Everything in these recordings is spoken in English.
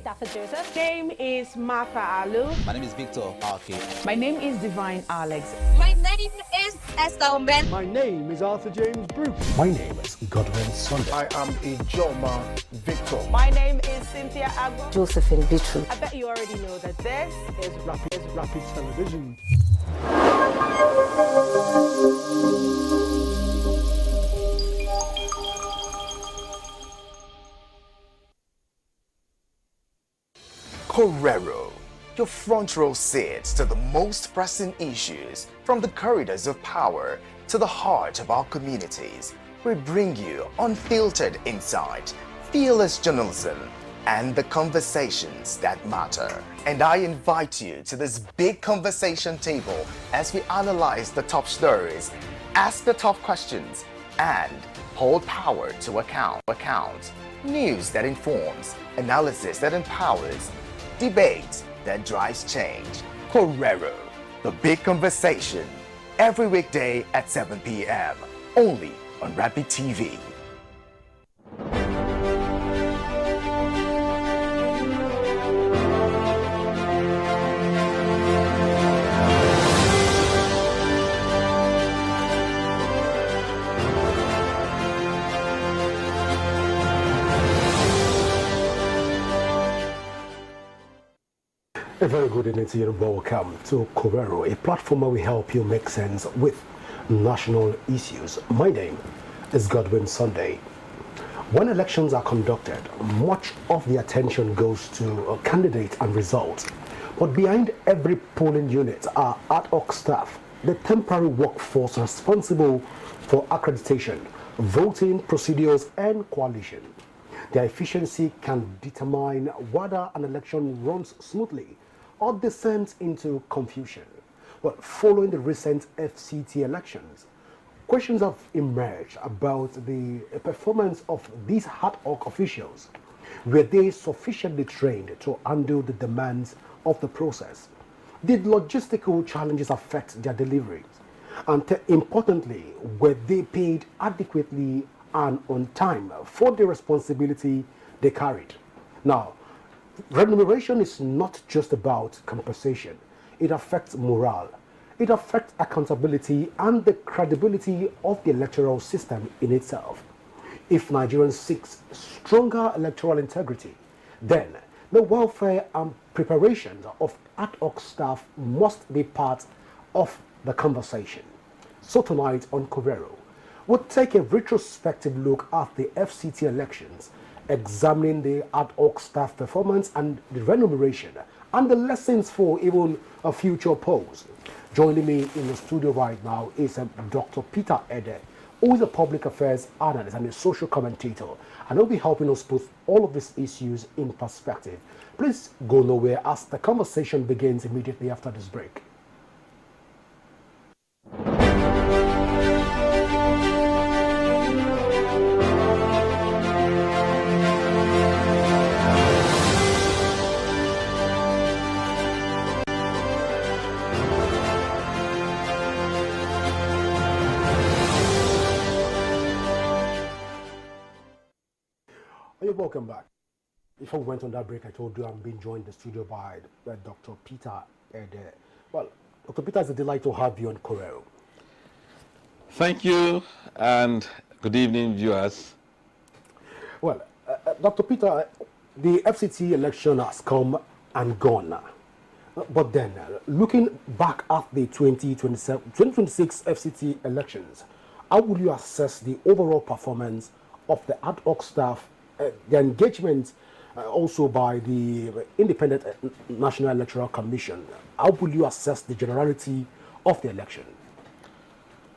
Dr. Joseph. Name is Martha Alu. My name is Victor Arki. My name is Divine Alex. My name is Esther Omen. My name is Arthur James Bruce. My name is Godwin Sunday. I am Ijoma Victor. My name is Cynthia Agbo. Josephine Bitru. I bet you already know that this is Rapid Television. Correro, your front row seat to the most pressing issues from the corridors of power to the heart of our communities. We bring you unfiltered insight, fearless journalism, and the conversations that matter. And I invite you to this big conversation table as we analyze the top stories, ask the tough questions, and hold power to account. News that informs, analysis that empowers, debate that drives change. Correro, the big conversation, every weekday at 7 p.m. only on Rapid TV. A very good evening to you and welcome to Correro, a platform where we help you make sense with national issues. My name is Godwin Sunday. When elections are conducted, much of the attention goes to candidates and results. But behind every polling unit are ad hoc staff, the temporary workforce responsible for accreditation, voting procedures, and coalition. Their efficiency can determine whether an election runs smoothly or descends into confusion. Well, following the recent FCT elections, questions have emerged about the performance of these ad hoc officials. Were they sufficiently trained to handle the demands of the process? Did logistical challenges affect their deliveries? And importantly, were they paid adequately and on time for the responsibility they carried? Now, remuneration is not just about compensation. It affects morale. It affects accountability and the credibility of the electoral system in itself. If Nigerians seek stronger electoral integrity, then the welfare and preparation of ad hoc staff must be part of the conversation. So tonight on Correro, we'll take a retrospective look at the FCT elections, examining the ad hoc staff performance and the remuneration and the lessons for even a future polls. Joining me in the studio right now is Dr. Peter Ede, who is a public affairs analyst and a social commentator, and he'll be helping us put all of these issues in perspective. Please go nowhere as the conversation begins immediately after this break. Welcome back. Before we went on that break, I told you I'm being joined in the studio by Dr. Peter Ede. Well, Dr. Peter, it's a delight to have you on Correro. Thank you, and good evening, viewers. Well, Dr. Peter, the FCT election has come and gone. But then, looking back at the 2026 FCT elections, how would you assess the overall performance of the ad hoc staff, the engagement also by the Independent National Electoral Commission? How will you assess the generality of the election?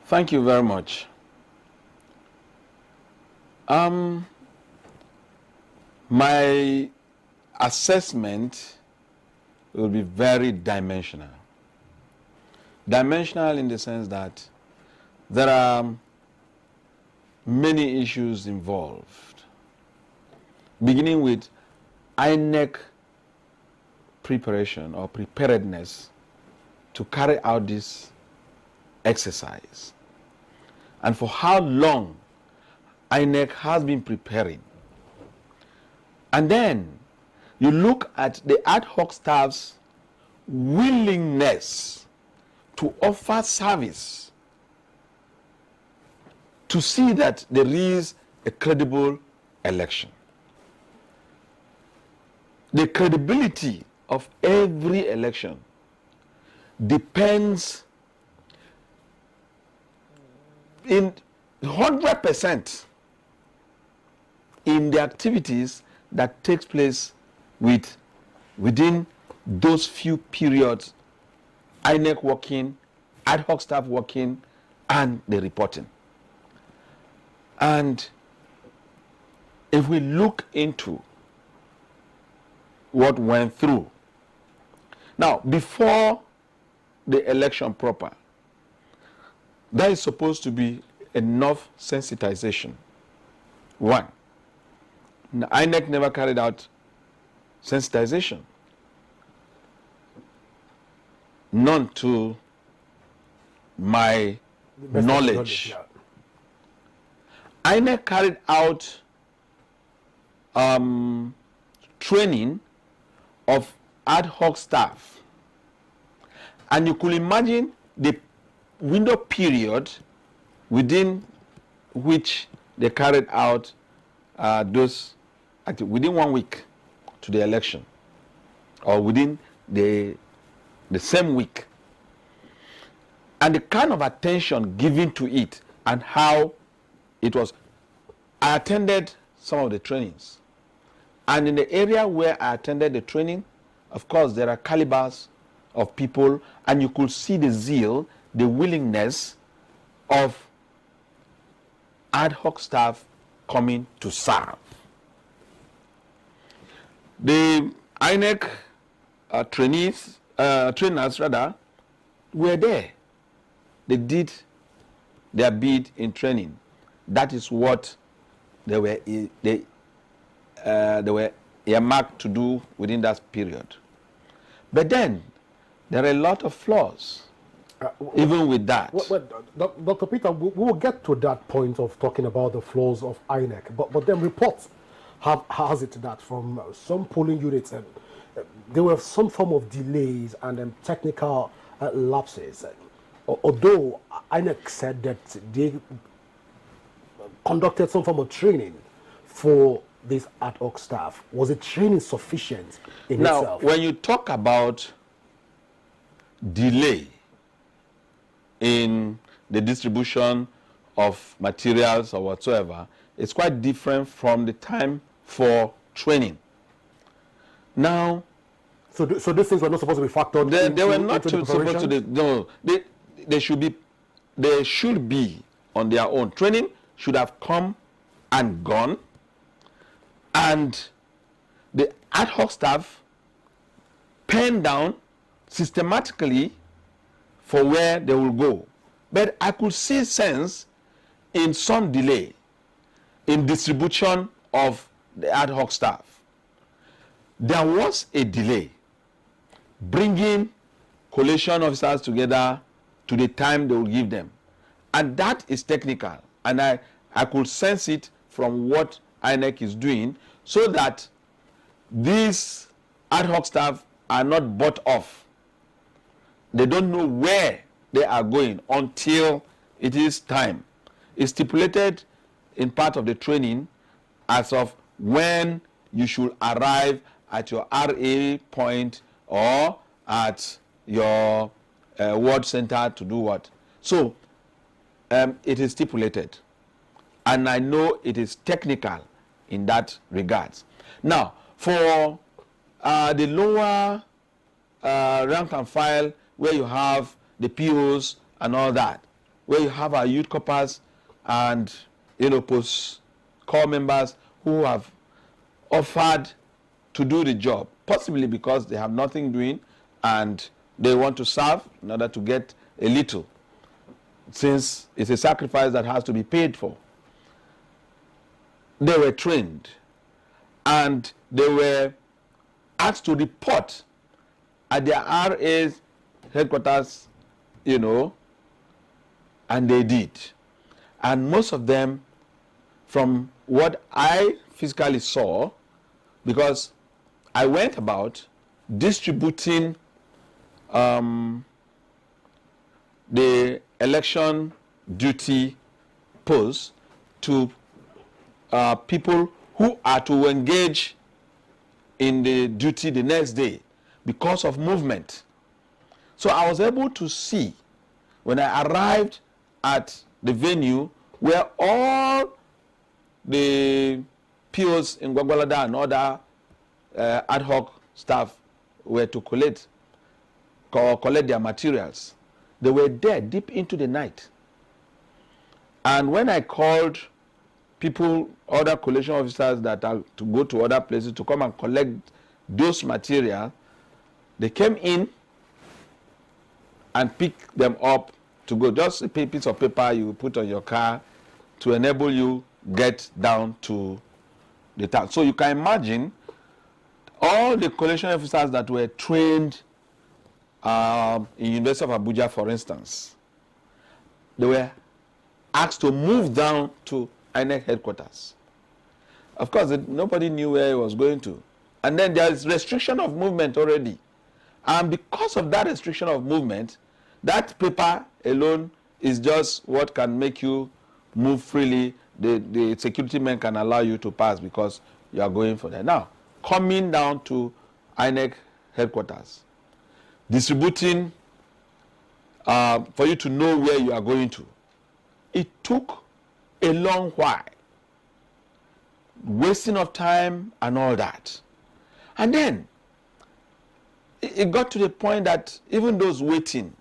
Thank you very much. My assessment will be very dimensional. Dimensional in the sense that there are many issues involved, beginning with INEC preparation or preparedness to carry out this exercise, and for how long INEC has been preparing. And then you look at the ad hoc staff's willingness to offer service to see that there is a credible election. The credibility of every election depends in 100% in the activities that takes place within those few periods, INEC working, ad hoc staff working, and the reporting. And if we look into what went through, now before the election proper, there is supposed to be enough sensitization. One, INEC never carried out sensitization. None to my knowledge. Yeah. INEC carried out training of ad hoc staff, and you could imagine the window period within which they carried out those within 1 week to the election, or within the same week, and the kind of attention given to it and how it was. I attended some of the trainings, and in the area where I attended the training, of course there are calibers of people, and you could see the zeal, the willingness of ad hoc staff coming to serve. The INEC trainers were there. They did their bid in training. That is what they were earmarked to do within that period. But then there are a lot of flaws, even with that. Dr. Peter, we will get to that point of talking about the flaws of INEC, but then reports has it that from some polling units, there were some form of delays and technical lapses. Although INEC said that they conducted some form of training for this ad hoc staff, was the training sufficient in itself? Now, when you talk about delay in the distribution of materials or whatsoever, it's quite different from the time for training. Now, so these things were not supposed to be factored. They were not supposed to. No, they should be on their own. Training should have come and gone, and the ad hoc staff pen down systematically for where they will go. But I could see sense in some delay in distribution of the ad hoc staff. There was a delay bringing collation officers together to the time they will give them, and that is technical, and I could sense it from what INEC is doing, so that these ad hoc staff are not bought off. They don't know where they are going until it is time. It's stipulated in part of the training as of when you should arrive at your RA point or at your ward center to do what. So it is stipulated, and I know it is technical in that regards. Now, for the lower rank and file, where you have the POs and all that, where you have our youth corpers and post corps members who have offered to do the job, possibly because they have nothing doing and they want to serve in order to get a little, since it's a sacrifice that has to be paid for. They were trained and they were asked to report at their RA's headquarters, and they did. And most of them, from what I physically saw, because I went about distributing the election duty posts to people who are to engage in the duty the next day because of movement. So I was able to see when I arrived at the venue where all the POs in Gwagwalada and other ad hoc staff were to collect their materials. They were there deep into the night. And when I called people, other collation officers that are to go to other places to come and collect those material, they came in and picked them up to go. Just a piece of paper you put on your car to enable you get down to the town. So you can imagine all the collation officers that were trained in University of Abuja, for instance, they were asked to move down to INEC headquarters. Of course, nobody knew where he was going to. And then there is restriction of movement already. And because of that restriction of movement, that paper alone is just what can make you move freely. The security men can allow you to pass because you are going for that. Now, coming down to INEC headquarters, distributing for you to know where you are going to. It took a long while, wasting of time and all that. And then it got to the point that even those waiting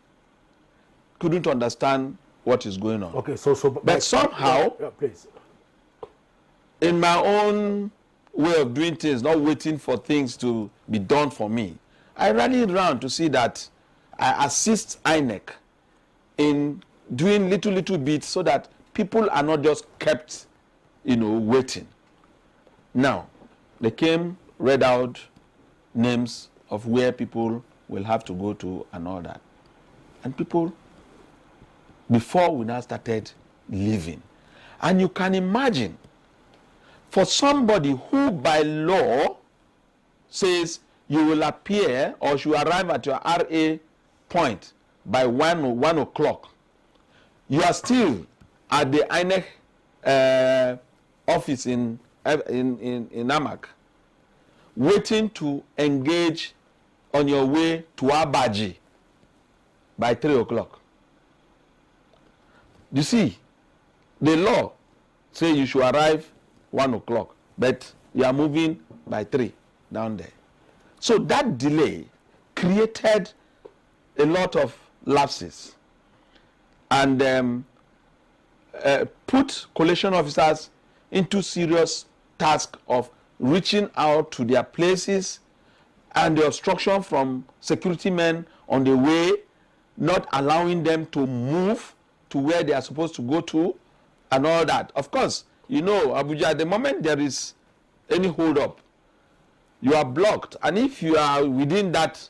couldn't understand what is going on. Okay, so but somehow, please. In my own way of doing things, not waiting for things to be done for me, I rallied around to see that I assist INEC in doing little bits so that people are not just kept, waiting. Now, they came, read out names of where people will have to go to and all that. And people, before we now started leaving. And you can imagine, for somebody who by law says you will appear or should arrive at your RA point by 1 o'clock, you are still at the INEC office in Amak, waiting to engage on your way to Abaji by 3 o'clock. You see, the law says you should arrive 1 o'clock, but you are moving by 3 down there. So that delay created a lot of lapses and put collation officers into serious task of reaching out to their places, and the obstruction from security men on the way, not allowing them to move to where they are supposed to go to and all that. Of course, Abuja, at the moment there is any hold up, you are blocked, and if you are within that,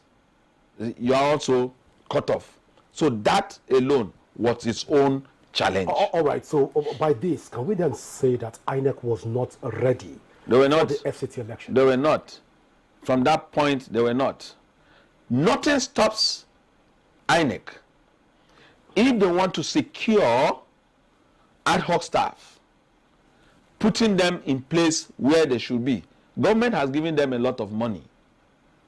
you are also cut off. So that alone was its own challenge. All right, so by this, can we then say that INEC was not ready they were not, for the FCT election? They were not. From that point, they were not. Nothing stops INEC if they want to secure ad hoc staff, putting them in place where they should be. Government has given them a lot of money.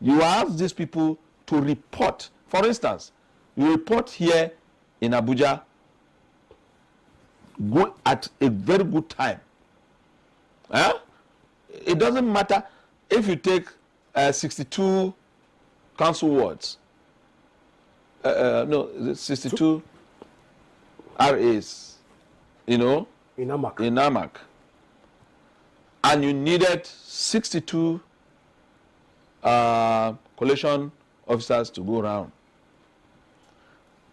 You ask these people to report. For instance, you report here in Abuja, go at a very good time. It doesn't matter if you take 62 council wards. 62 RAs, in Amak. And you needed 62 collation officers to go around.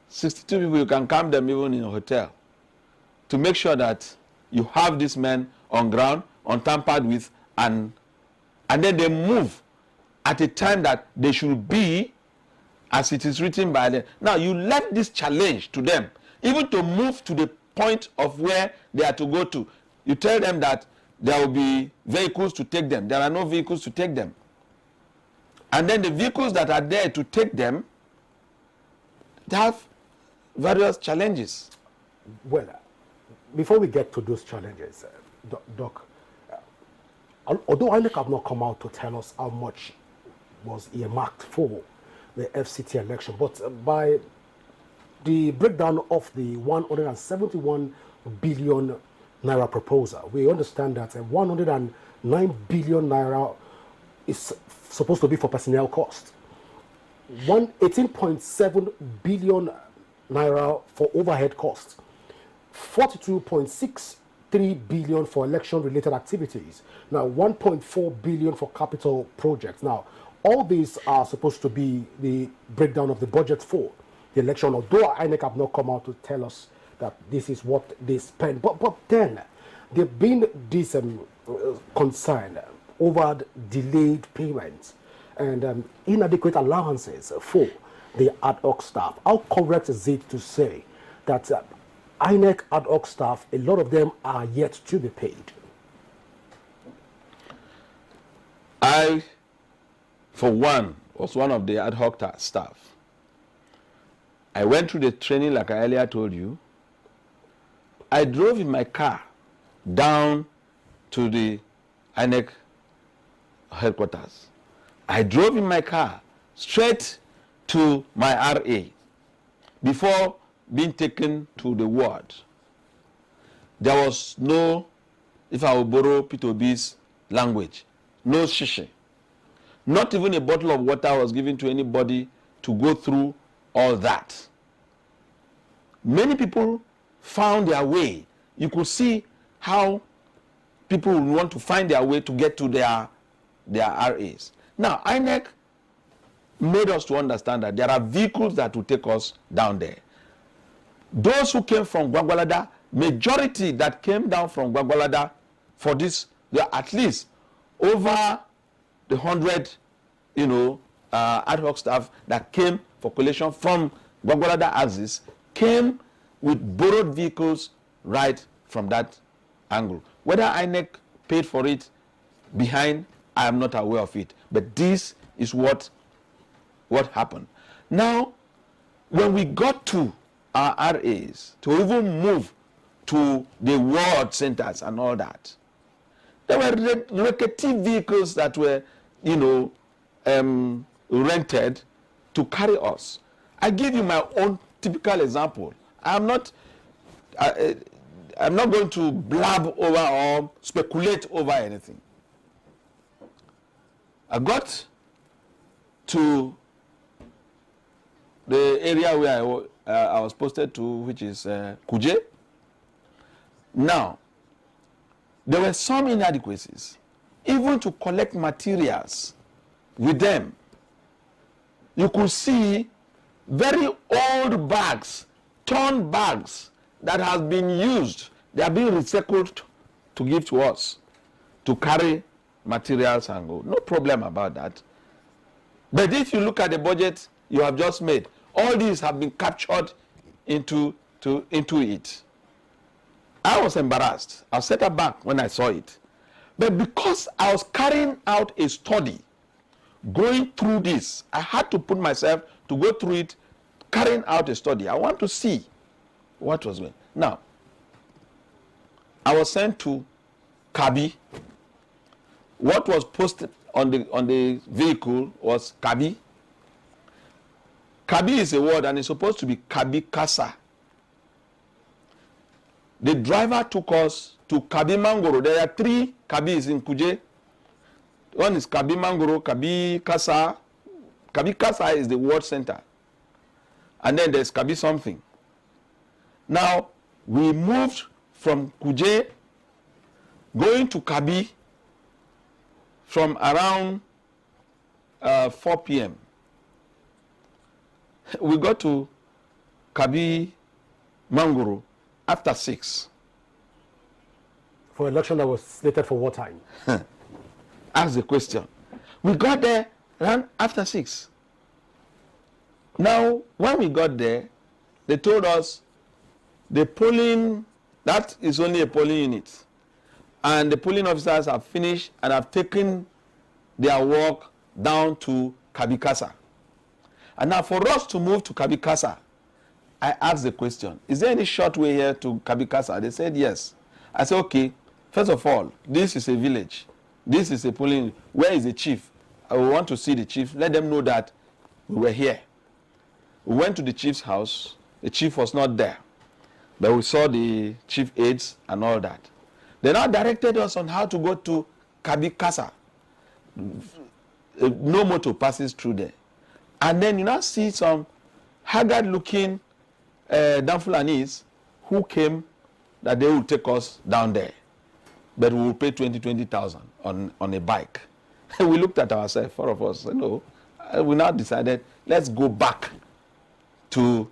62 people, you can count them even in a hotel, to make sure that you have these men on ground, untampered with, and then they move at a time that they should be as it is written by them. Now, you left this challenge to them, even to move to the point of where they are to go to. You tell them that there will be vehicles to take them. There are no vehicles to take them. And then the vehicles that are there to take them, they have various challenges. Well, before we get to those challenges, Doc, although INEC have not come out to tell us how much was earmarked for the FCT election, but by the breakdown of the 171 billion naira proposal, we understand that 109 billion naira is supposed to be for personnel cost, 18.7 billion naira for overhead costs, 42.63 billion for election-related activities. Now, 1.4 billion for capital projects. Now, all these are supposed to be the breakdown of the budget for the election, although INEC have not come out to tell us that this is what they spend. But then, there have been this concern over delayed payments and inadequate allowances for the ad hoc staff. How correct is it to say that INEC ad hoc staff, a lot of them are yet to be paid? I, for one, was one of the ad hoc staff. I went through the training like I earlier told you. I drove in my car down to the INEC headquarters. I drove in my car straight to my RA before being taken to the ward. There was no, if I will borrow P2B's language, no shishi. Not even a bottle of water was given to anybody to go through all that. Many people found their way. You could see how people would want to find their way to get to their RAs. Now, INEC made us to understand that there are vehicles that will take us down there. Those who came from Gwagwalada, majority that came down from Gwagwalada for this, there are at least over the 100, ad hoc staff that came for collation from Gwagwalada axis came with borrowed vehicles right from that angle. Whether INEC paid for it behind, I am not aware of it. But this is what happened. Now, when we got to our RAs, to even move to the ward centers and all that, there were recreative vehicles that were, rented to carry us. I give you my own typical example. I'm not going to blab over or speculate over anything. I got to the area where I was posted to, which is Kuje. Now, there were some inadequacies, even to collect materials with them. You could see very old bags, torn bags that have been used. They are being recycled to give to us to carry materials and go. No problem about that. But if you look at the budget you have just made, all these have been captured into it. I was embarrassed. I set it back when I saw it. But because I was carrying out a study, going through this, I had to put myself to go through it, carrying out a study. I want to see what was going. Now, I was sent to Kabi. What was posted on the vehicle was Kabi. Kabi is a word and it's supposed to be Kabi Kasa. The driver took us to Kabi Mangoro. There are 3 Kabis in Kuje. One is Kabi Mangoro, Kabi Kasa. Kabi Kasa is the ward center. And then there's Kabi something. Now, we moved from Kuje, going to Kabi from around 4 p.m. We got to Kabi Mangoro after 6. For an election that was slated for what time? Ask the question. We got there around after 6. Now, when we got there, they told us the polling, that is only a polling unit. And the polling officers have finished and have taken their work down to Kabikasa. And now for us to move to Kabikasa, I asked the question, is there any short way here to Kabikasa? They said yes. I said, okay, first of all, this is a village. This is a polling. Where is the chief? I want to see the chief. Let them know that we were here. We went to the chief's house. The chief was not there. But we saw the chief aides and all that. They now directed us on how to go to Kabikasa. No motor passes through there. And then you now see some haggard-looking Danfulanis who came that they will take us down there. But we will pay 20,000 on a bike. We looked at ourselves, four of us, no. We now decided, let's go back to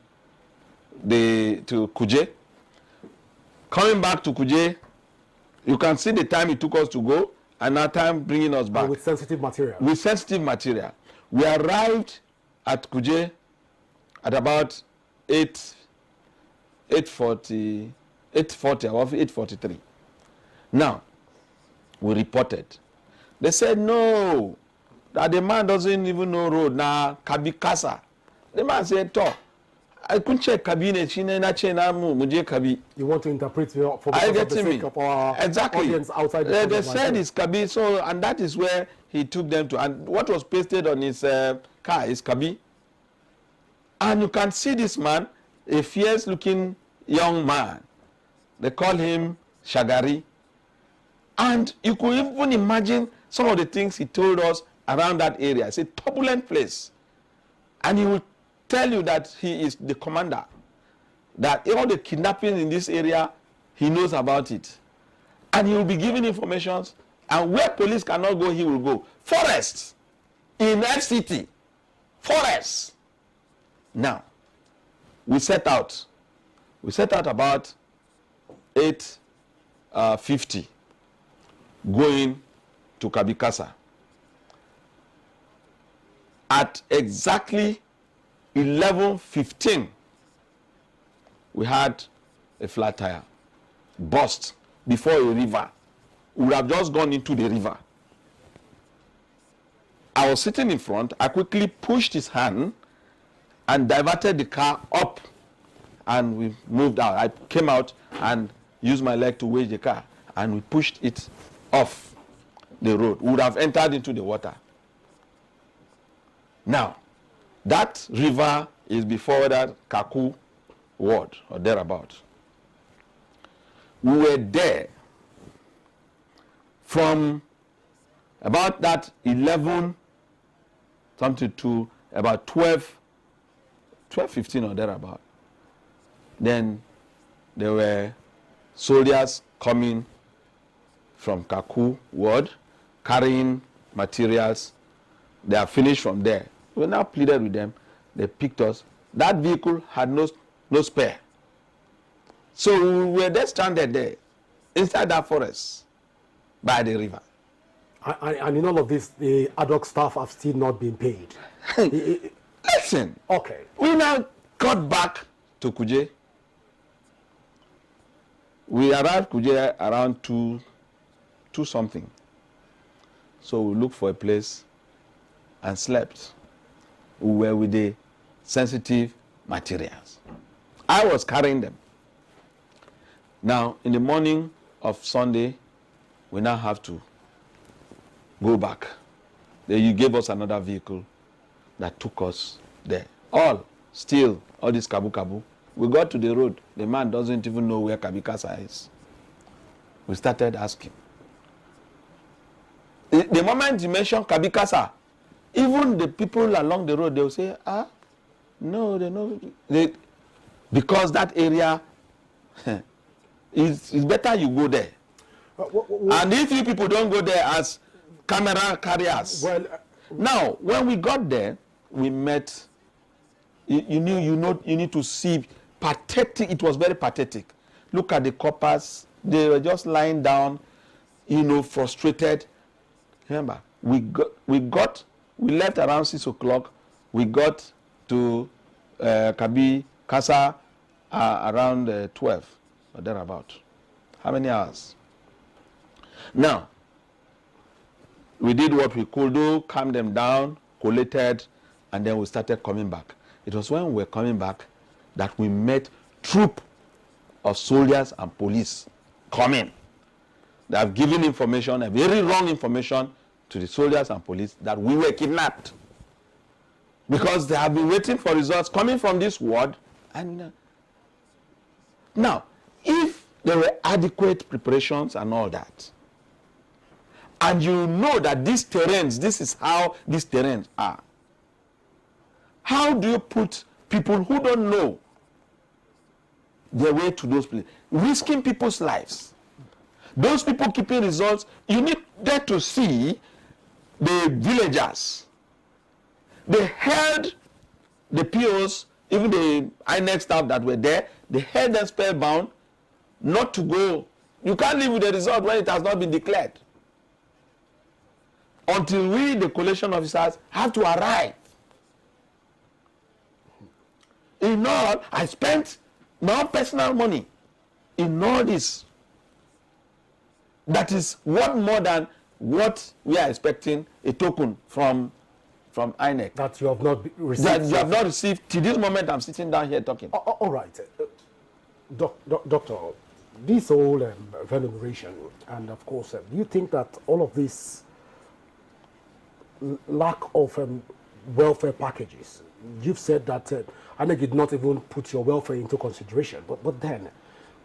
Kuje. Coming back to Kuje, you can see the time it took us to go, and our time bringing us back. With sensitive material. With sensitive material. We arrived at Kuje at about 8:40, about 8:43. Now, we reported. They said, no, that the man doesn't even know road. Now, Kabikasa. The man said, talk. I couldn't check cabinet. You want to interpret for the sake of our audience outside the They said it's Kabi, so, and that is where he took them to. And what was pasted on his car is Kabi. And you can see this man, a fierce-looking young man. They call him Shagari. And you could even imagine some of the things he told us around that area. It's a turbulent place. And he will tell you that he is the commander. That all the kidnapping in this area, he knows about it. And he will be giving information. And where police cannot go, he will go. Forests. In FCT. Forests. Now, we set out. We set out about 8:50 going to Kabikasa. At exactly 11:15, we had a flat tire burst before a river. We would have just gone into the river. I was sitting in front. I quickly pushed his hand and diverted the car up, and we moved out. I came out and used my leg to wedge the car, and we pushed it off the road. We would have entered into the water. Now, that river is before that Kaku ward or thereabout. We were there from about that 11 something to about 12:15 or thereabout. Then there were soldiers coming from Kaku ward carrying materials. They are finished from there. We now pleaded with them. They picked us. That vehicle had no spare. So we were just stranded there, inside that forest, by the river. And in all of this, the ad hoc staff have still not been paid. Listen. Okay. We now got back to Kuje. We arrived Kuje around 2 something. So we looked for a place and slept. We were with the sensitive materials. I was carrying them. Now, in the morning of Sunday, we now have to go back. Then you gave us another vehicle that took us there. All this Kabu. We got to the road. The man doesn't even know where Kabikasa is. We started asking. The moment you mention Kabikasa, even the people along the road, they will say, no, they know. Because that area, it's better you go there. And if you people don't go there as camera carriers. Now, when we got there, we met, you need to see, pathetic, it was very pathetic. Look at the coppers, they were just lying down, frustrated. Remember, we left around 6 o'clock, we got to Kabikasa around 12 or thereabout. How many hours? Now, we did what we could do, calm them down, collated, and then we started coming back. It was when we were coming back that we met troop of soldiers and police coming. They have given information, a very wrong information, to the soldiers and police that we were kidnapped. Because they have been waiting for results coming from this ward. And now, if there were adequate preparations and all that, and you know that these terrains, this is how these terrains are, how do you put people who don't know their way to those places, risking people's lives? Those people keeping results, you need there to see the villagers. They held the POs, even the INEC staff that were there, they held them spellbound not to go. You can't live with the result when it has not been declared. Until we, the collation officers, have to arrive. In all, I spent my own personal money in all this. That is what more than what we are expecting a token from INEC. That you have not received. That you have not received. Till this moment, I'm sitting down here talking. All right. Doctor, this whole remuneration, and of course, do you think that all of this lack of welfare packages, you've said that INEC did not even put your welfare into consideration, but then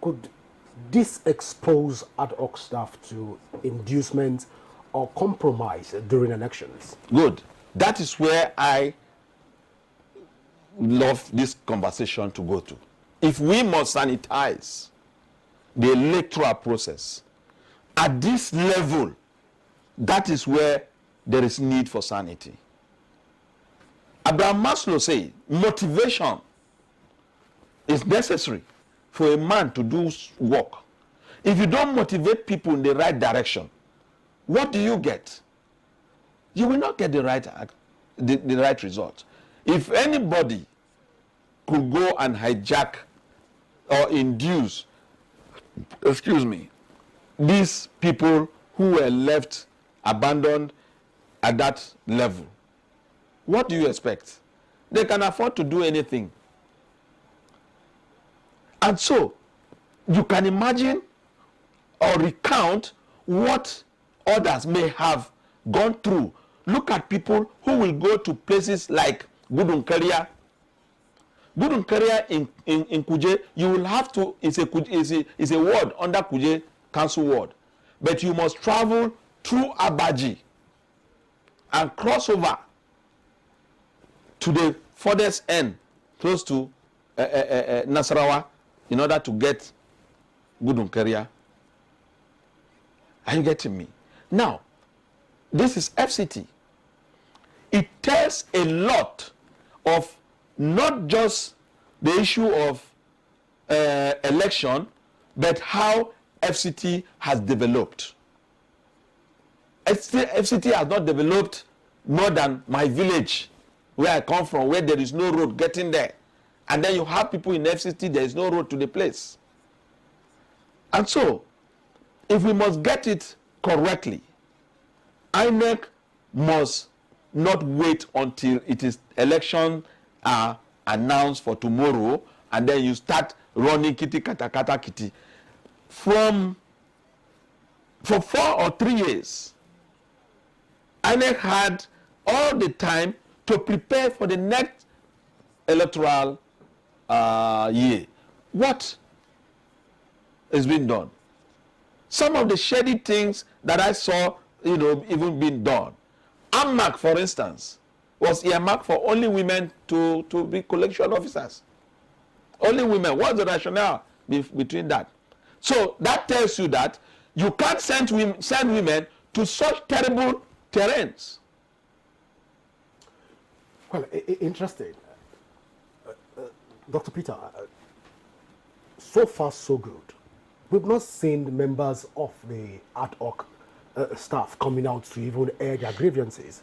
could this expose ad hoc staff to inducement or compromise during elections? Good. That is where I love this conversation to go to. If we must sanitize the electoral process at this level, that is where there is need for sanity. Abraham Maslow said motivation is necessary for a man to do work. If you don't motivate people in the right direction, what do you get? You will not get the right result. If anybody could go and hijack or induce, these people who were left abandoned at that level, what do you expect? They can afford to do anything. And so, you can imagine or recount what others may have gone through. Look at people who will go to places like Gudunkeria. Gudunkeria in Kuje, you will have to, it's a ward under Kuje Council Ward. But you must travel through Abaji and cross over to the furthest end, close to Nasarawa, in order to get Gudunkeria. Are you getting me? Now, this is FCT. It tells a lot of not just the issue of election, but how FCT has developed. FCT has not developed more than my village, where I come from, where there is no road getting there. And then you have people in FCT, there is no road to the place. And so, if we must get it correctly, INEC must not wait until it is election are announced for tomorrow, and then you start running kitty kata kata kitty. For 4 or 3 years, INEC had all the time to prepare for the next electoral year. What is being done? Some of the shady things that I saw, even being done. AMAC, for instance, was earmarked for only women to be collection officers. Only women. What's the rationale between that? So that tells you that you can't send women to such terrible terrains. Well, interesting. Dr. Peter, so far so good. We've not seen members of the ad hoc staff coming out to even air their grievances.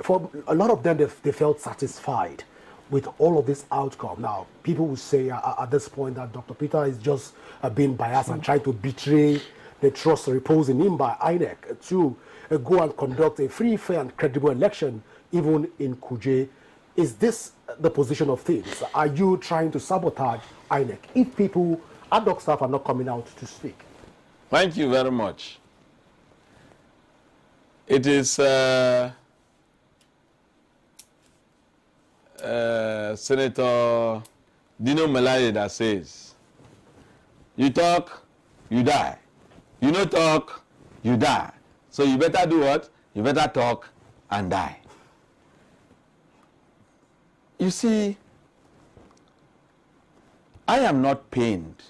For a lot of them, they felt satisfied with all of this outcome. Now, people will say at this point that Dr. Peter is just being biased and trying to betray the trust reposed in him by INEC to go and conduct a free, fair, and credible election even in Kuje. Is this the position of things? Are you trying to sabotage INEC if people, ad hoc staff, are not coming out to speak? Thank you very much. It is Senator Dino Melade that says, you talk, you die. You no talk, you die. So you better do what? You better talk and die. You see, I am not pained,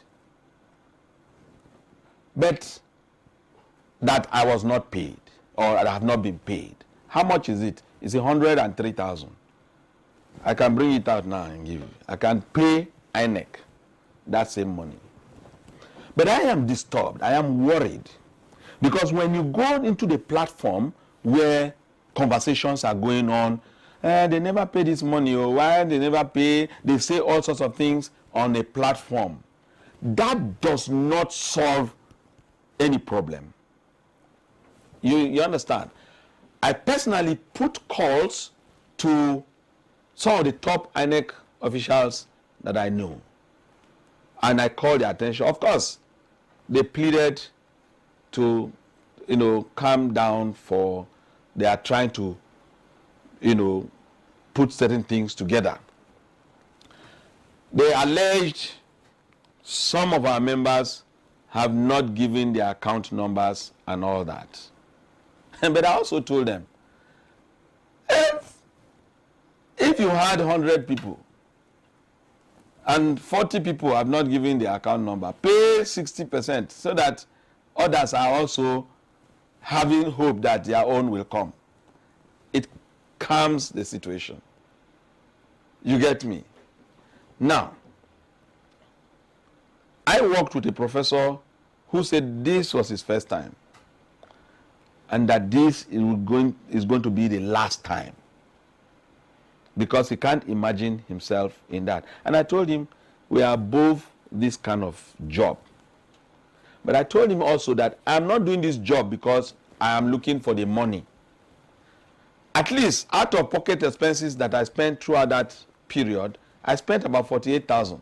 but that I was not paid or I have not been paid. How much is it? It's 103,000. I can bring it out now and give you. I can pay INEC that same money. But I am disturbed. I am worried. Because when you go into the platform where conversations are going on, they never pay this money, or why they never pay, they say all sorts of things on a platform. That does not solve any problem. You understand? I personally put calls to some of the top INEC officials that I know. And I called their attention. Of course, they pleaded to, calm down, for they are trying to, put certain things together. They alleged some of our members have not given their account numbers and all that. But I also told them, if you had 100 people and 40 people have not given their account number, pay 60% so that others are also having hope that their own will come. It calms the situation. You get me? Now, I worked with a professor who said this was his first time and that this is going to be the last time, because he can't imagine himself in that. And I told him we are above this kind of job. But I told him also that I'm not doing this job because I am looking for the money. At least out of pocket expenses that I spent throughout that period, I spent about 48,000.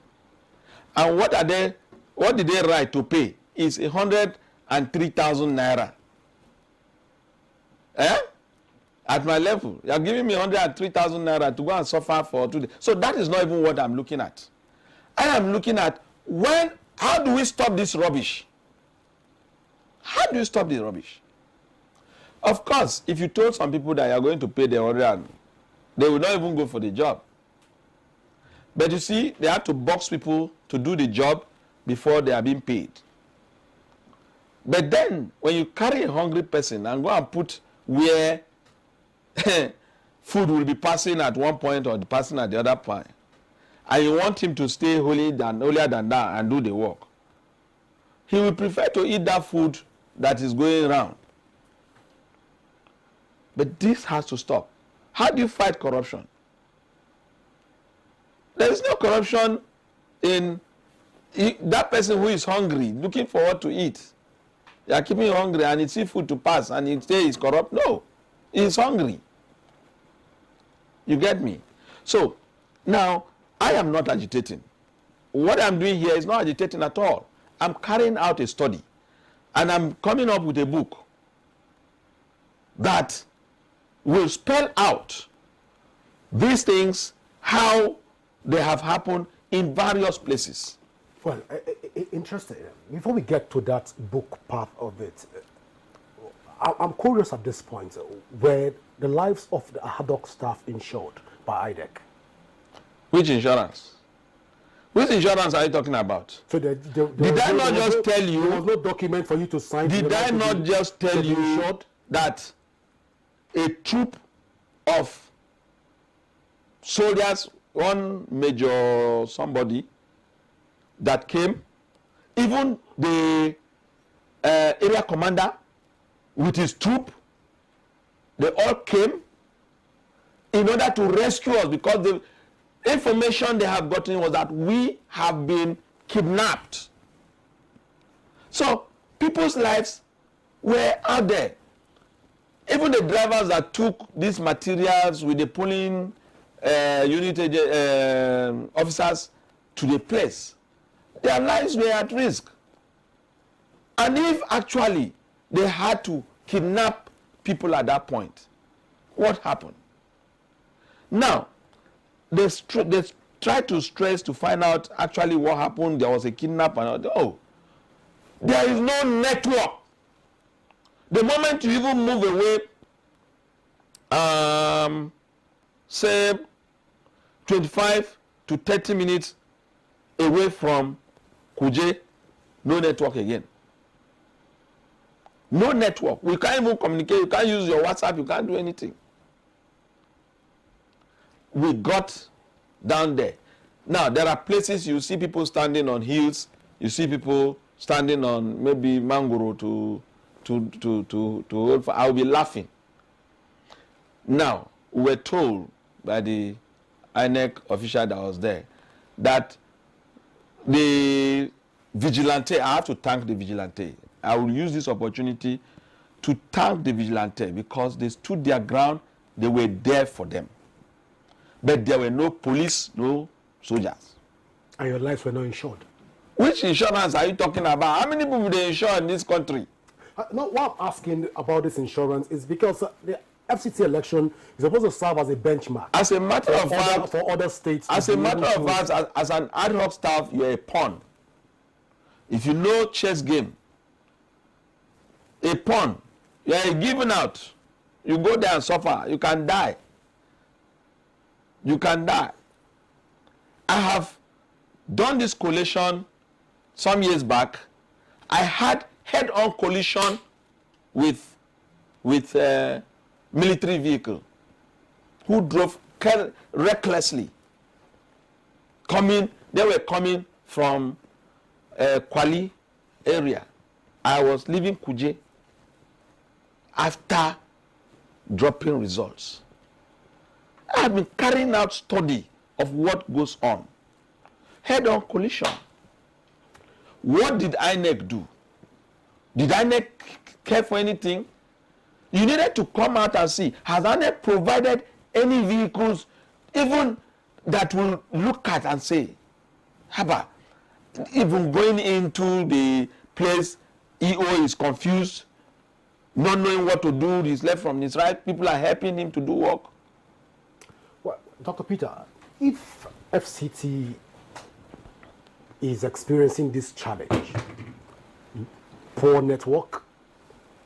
And what did they write to pay? Is 103,000 naira. At my level, you are giving me 103,000 naira to go and suffer for 2 days. So that is not even what I'm looking at. I am looking at how do we stop this rubbish? How do you stop this rubbish? Of course, if you told some people that you are going to pay the 100, they will not even go for the job. But you see, they have to box people to do the job before they are being paid. But then, when you carry a hungry person and go and put where food will be passing at one point or passing at the other point, and you want him to stay holier than that and do the work, he will prefer to eat that food that is going around. But this has to stop. How do you fight corruption? There is no corruption in that person who is hungry, looking for what to eat. You are keeping him hungry and you see food to pass and you say he's corrupt. No, he's hungry. You get me? So, now, I am not agitating. What I'm doing here is not agitating at all. I'm carrying out a study. And I'm coming up with a book that will spell out these things, how they have happened in various places. Well, interesting. Before we get to that book part of it, I'm curious at this point, where the lives of the ad hoc staff insured by IDEC? Which insurance? Which insurance are you talking about? So did I not just tell you? There was no document for you to sign. Did I not just tell you that a troop of soldiers, one major somebody that came, even the area commander with his troop, they all came in order to rescue us, because the information they have gotten was that we have been kidnapped. So people's lives were out there. Even the drivers that took these materials with the polling unit officers to the place, their lives were at risk. And if actually they had to kidnap people at that point, what happened? Now, they tried to stress to find out actually what happened. There was a kidnap and oh, there is no network. The moment you even move away, say 25 to 30 minutes away from Kuje, no network again. No network. We can't even communicate. You can't use your WhatsApp. You can't do anything. We got down there. Now, there are places you see people standing on hills. You see people standing on maybe Mangoro to hold for. I'll be laughing. Now, we were told by the INEC official that was there that the vigilante, I have to thank the vigilante. I will use this opportunity to thank the vigilante because they stood their ground. They were there for them. But there were no police, no soldiers. And your lives were not insured. Which insurance are you talking about? How many people they insure in this country? No, what I'm asking about this insurance is because the FCT election is supposed to serve as a benchmark. As a matter of fact, for other states. As a matter of fact, as an ad hoc staff, you're a pawn. If you know chess game, a pawn, you're given out. You go there and suffer. You can die. You can die. I have done this collation some years back. I had head-on collision with military vehicle who drove recklessly. They were coming from Kwali area. I was leaving Kuje after dropping results. I have been carrying out study of what goes on. Head-on collision. What did INEC do? Did INEC care for anything? You needed to come out and see, has INEC provided any vehicles even that will look at and say, Haba, even going into the place, EO is confused, not knowing what to do, his left from his right, people are helping him to do work. Well, Dr. Peter, if FCT is experiencing this challenge, poor network,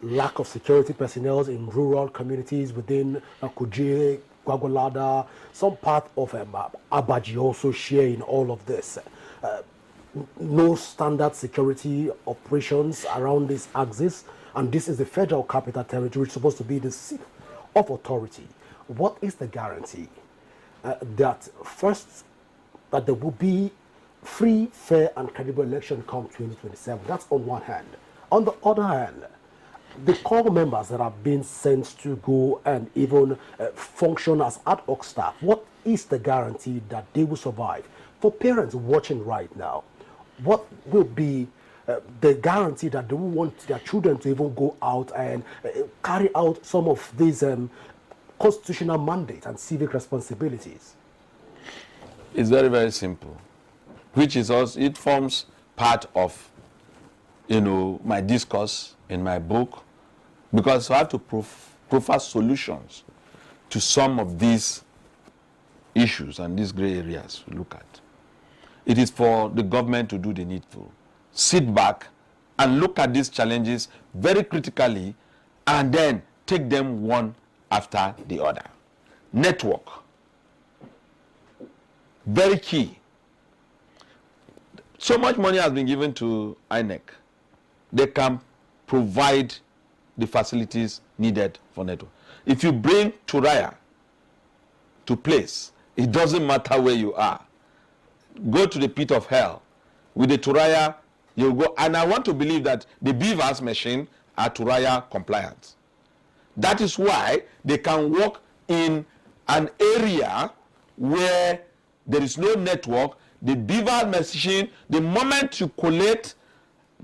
lack of security personnel in rural communities within Kuje, Gwagwalada, some part of Abaji also share in all of this. No standard security operations around this axis, and this is the federal capital territory, which is supposed to be the seat of authority. What is the guarantee that first, that there will be free, fair, and credible election come 2027? That's on one hand. On the other hand, the core members that have been sent to go and even function as ad hoc staff, what is the guarantee that they will survive? For parents watching right now, what will be the guarantee that they will want their children to even go out and carry out some of these constitutional mandates and civic responsibilities? It's very, very simple, which is also, it forms part of, my discourse in my book, because I have to provide solutions to some of these issues and these gray areas we look at. It is for the government to do the needful. Sit back and look at these challenges very critically and then take them one after the other. Network. Very key. So much money has been given to INEC. They can provide the facilities needed for network. If you bring Turaya to place, it doesn't matter where you are. Go to the pit of hell. With the Turaya, you'll go. And I want to believe that the beavers machine are Turaya compliant. That is why they can work in an area where there is no network. The beaver machine, the moment you collate,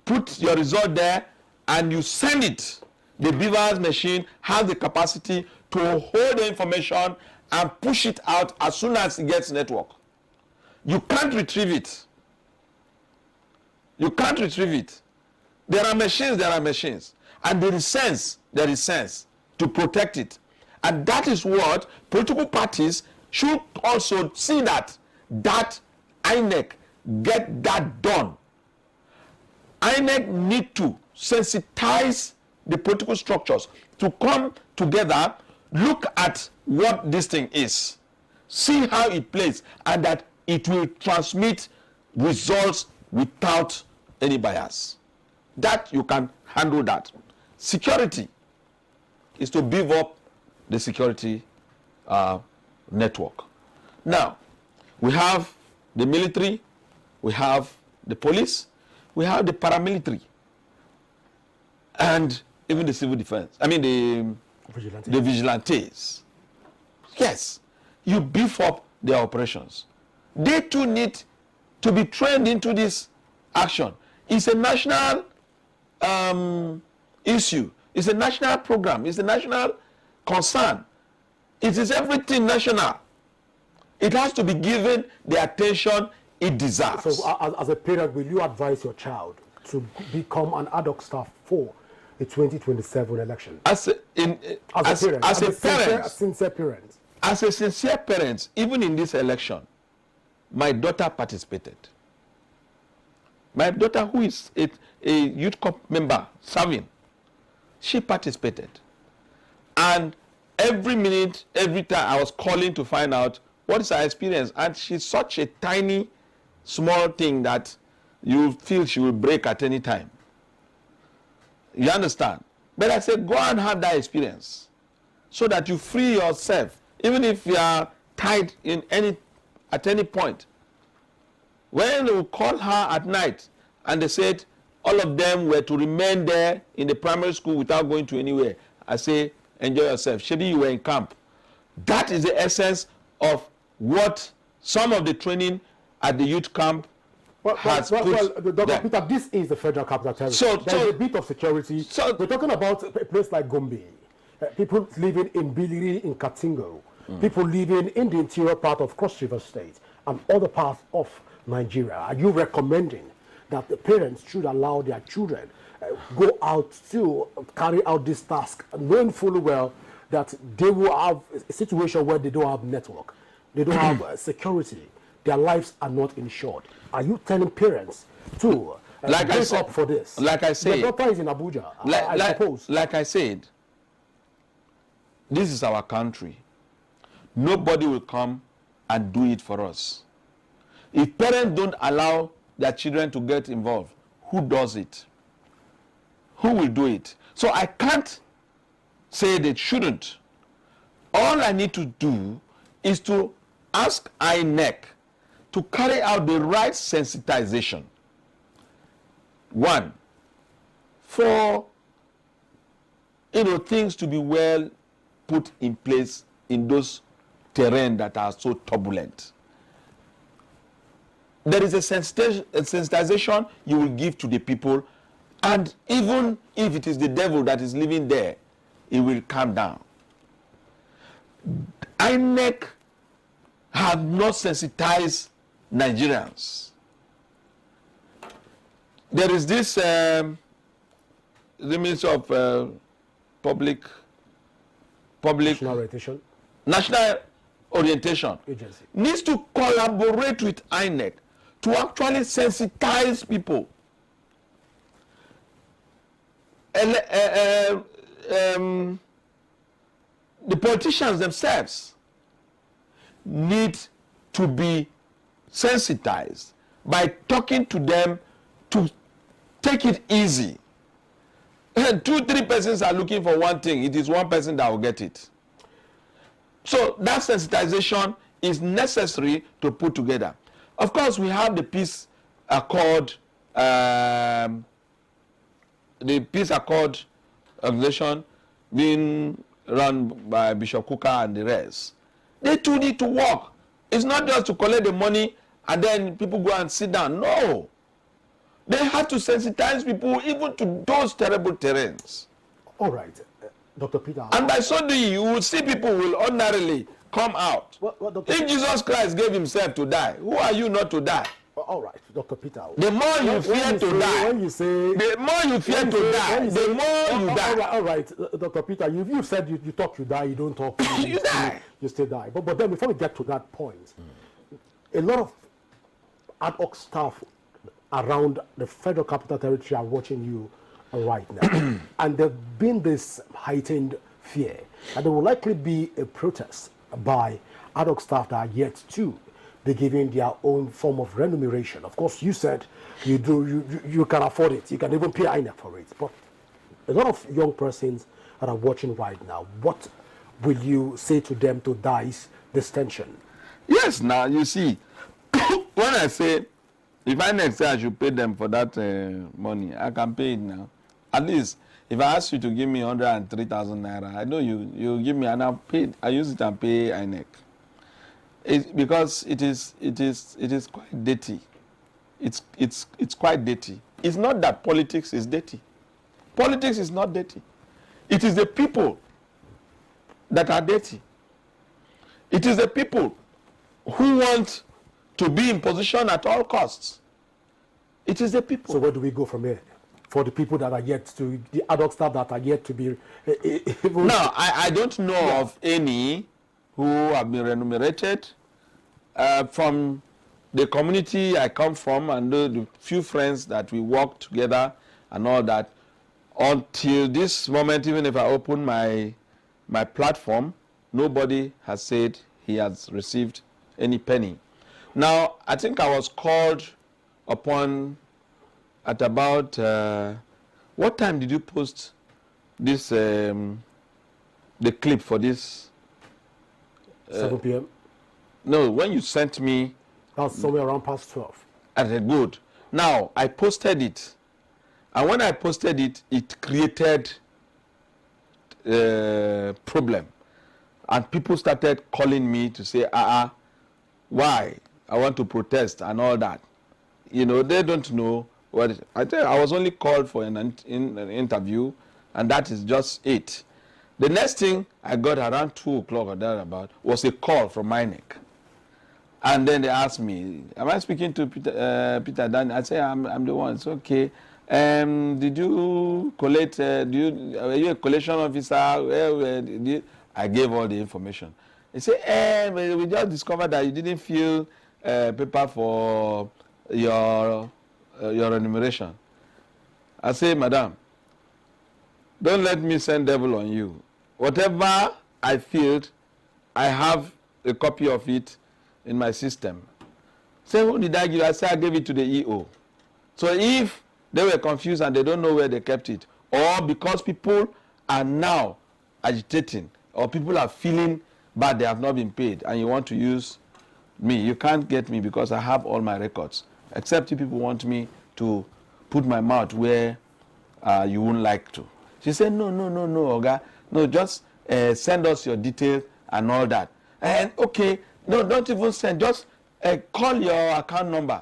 put your result there, and you send it, the beavers machine has the capacity to hold the information and push it out as soon as it gets network. You can't retrieve it. You can't retrieve it. There are machines, and there is sense to protect it. And that is what political parties should also see, that INEC get that done. INEC need to sensitize the political structures to come together, look at what this thing is, see how it plays, and that it will transmit results without any bias. That you can handle that. Security is to beef up the security network. Now, we have the military, we have the police, we have the paramilitary, and even the civil defense. I mean the vigilantes. Yes, you beef up their operations. They too need to be trained into this action. It's a national issue. It's a national program. It's a national concern. It is everything national. It has to be given the attention it deserves. So as a parent, will you advise your child to become an ad hoc staff for the 2027 election? As a sincere parent. As a sincere parent, even in this election, my daughter participated. My daughter, who is a youth corps member serving, she participated. And every minute, every time, I was calling to find out what is her experience. And she's such a tiny, small thing that you feel she will break at any time. You understand? But I said, go and have that experience so that you free yourself, even if you are tied at any point. When they call her at night and they said all of them were to remain there in the primary school without going to anywhere, I say, enjoy yourself. Shebi, you were in camp. That is the essence of what some of the training at the youth camp has put. Dr. Peter, this is the Federal Capital Territory. There's a bit of security. We're talking about a place like Gombe, people living in Biliri, in Katingo, people living in the interior part of Cross River State and other parts of Nigeria. Are you recommending that the parents should allow their children go out to carry out this task, knowing fully well that they will have a situation where they don't have network, they don't have security, their lives are not insured? Are you telling parents to brace up for this? Like I said, the doctor is in Abuja, I suppose. Like I said, this is our country. Nobody will come and do it for us. If parents don't allow their children to get involved, who does it? Who will do it? So I can't say they shouldn't. All I need to do is to ask INEC to carry out the right sensitization. One, for things to be well put in place in those terrain that are so turbulent. There is a sensitization you will give to the people, and even if it is the devil that is living there, it will calm down. INEC have not sensitized Nigerians. There is this, the Ministry of National Orientation Agency needs to collaborate with INEC to actually sensitize people. The politicians themselves need to be sensitized by talking to them to take it easy. 2-3 persons are looking for one thing. It is one person that will get it. So that sensitization is necessary to put together. Of course, we have the peace accord, the peace accord organization being run by Bishop Kuka and the rest. They too need to work. It's not just to collect the money and then people go and sit down. No. They have to sensitize people even to those terrible terrains. All right, Dr. Peter. And by so doing, you will see people will ordinarily come out. If Jesus Christ gave himself to die, who are you not to die? All right, Dr. Peter. The more you fear to die, the more you fear to die, the more you die. All right, Dr. Peter, you said you talk, you die, you don't talk, you die. You still die. But then before we get to that point, a lot of ad hoc staff around the Federal Capital Territory are watching you right now. And there's been this heightened fear that there will likely be a protest by ad hoc staff that are yet to be given their own form of remuneration. Of course, you said you can afford it. You can even pay INEC for it. But a lot of young persons that are watching right now, what will you say to them to dice this tension? Yes, now you see, when I say, if INEC say I should pay them for that money, I can pay it now. At least, if I ask you to give me 103,000 naira, I know you give me, and I use it and pay INEC. Because it is quite dirty. It's quite dirty. It's not that politics is dirty. Politics is not dirty. It is the people that are dirty. It is the people who want to be in position at all costs. It is the people. So where do we go from here? For the people that are yet to, the ad hoc staff that are yet to be... No, I don't know of any who have been remunerated. From the community I come from and the few friends that we work together and all that, until this moment, even if I open my platform, nobody has said he has received any penny. Now, I think I was called upon at about, what time did you post this, the clip for this? 7 p.m.? No, when you sent me. That was somewhere around past 12. I said, good. Now, I posted it. And when I posted it, it created a problem. And people started calling me to say, why? I want to protest and all that. You know, they don't know what it is. I was only called for an interview, and that is just it. The next thing I got around 2 o'clock or thereabout was a call from INEC. And then they asked me, am I speaking to Peter Dan? I say, I'm the one. It's okay. Did you collect, are you a collection officer? I gave all the information. They say, we just discovered that you didn't fill paper for your remuneration. I say, madam, don't let me send devil on you. Whatever I filled, I have a copy of it in my system. Say, who did I give? I say I gave it to the EO. So if they were confused and they don't know where they kept it, or because people are now agitating, or people are feeling bad they have not been paid, and you want to use me, you can't get me because I have all my records. Except if people want me to put my mouth where you wouldn't like to. She said, no, Oga. No, just send us your details and all that. And okay, no, don't even send. Just call your account number.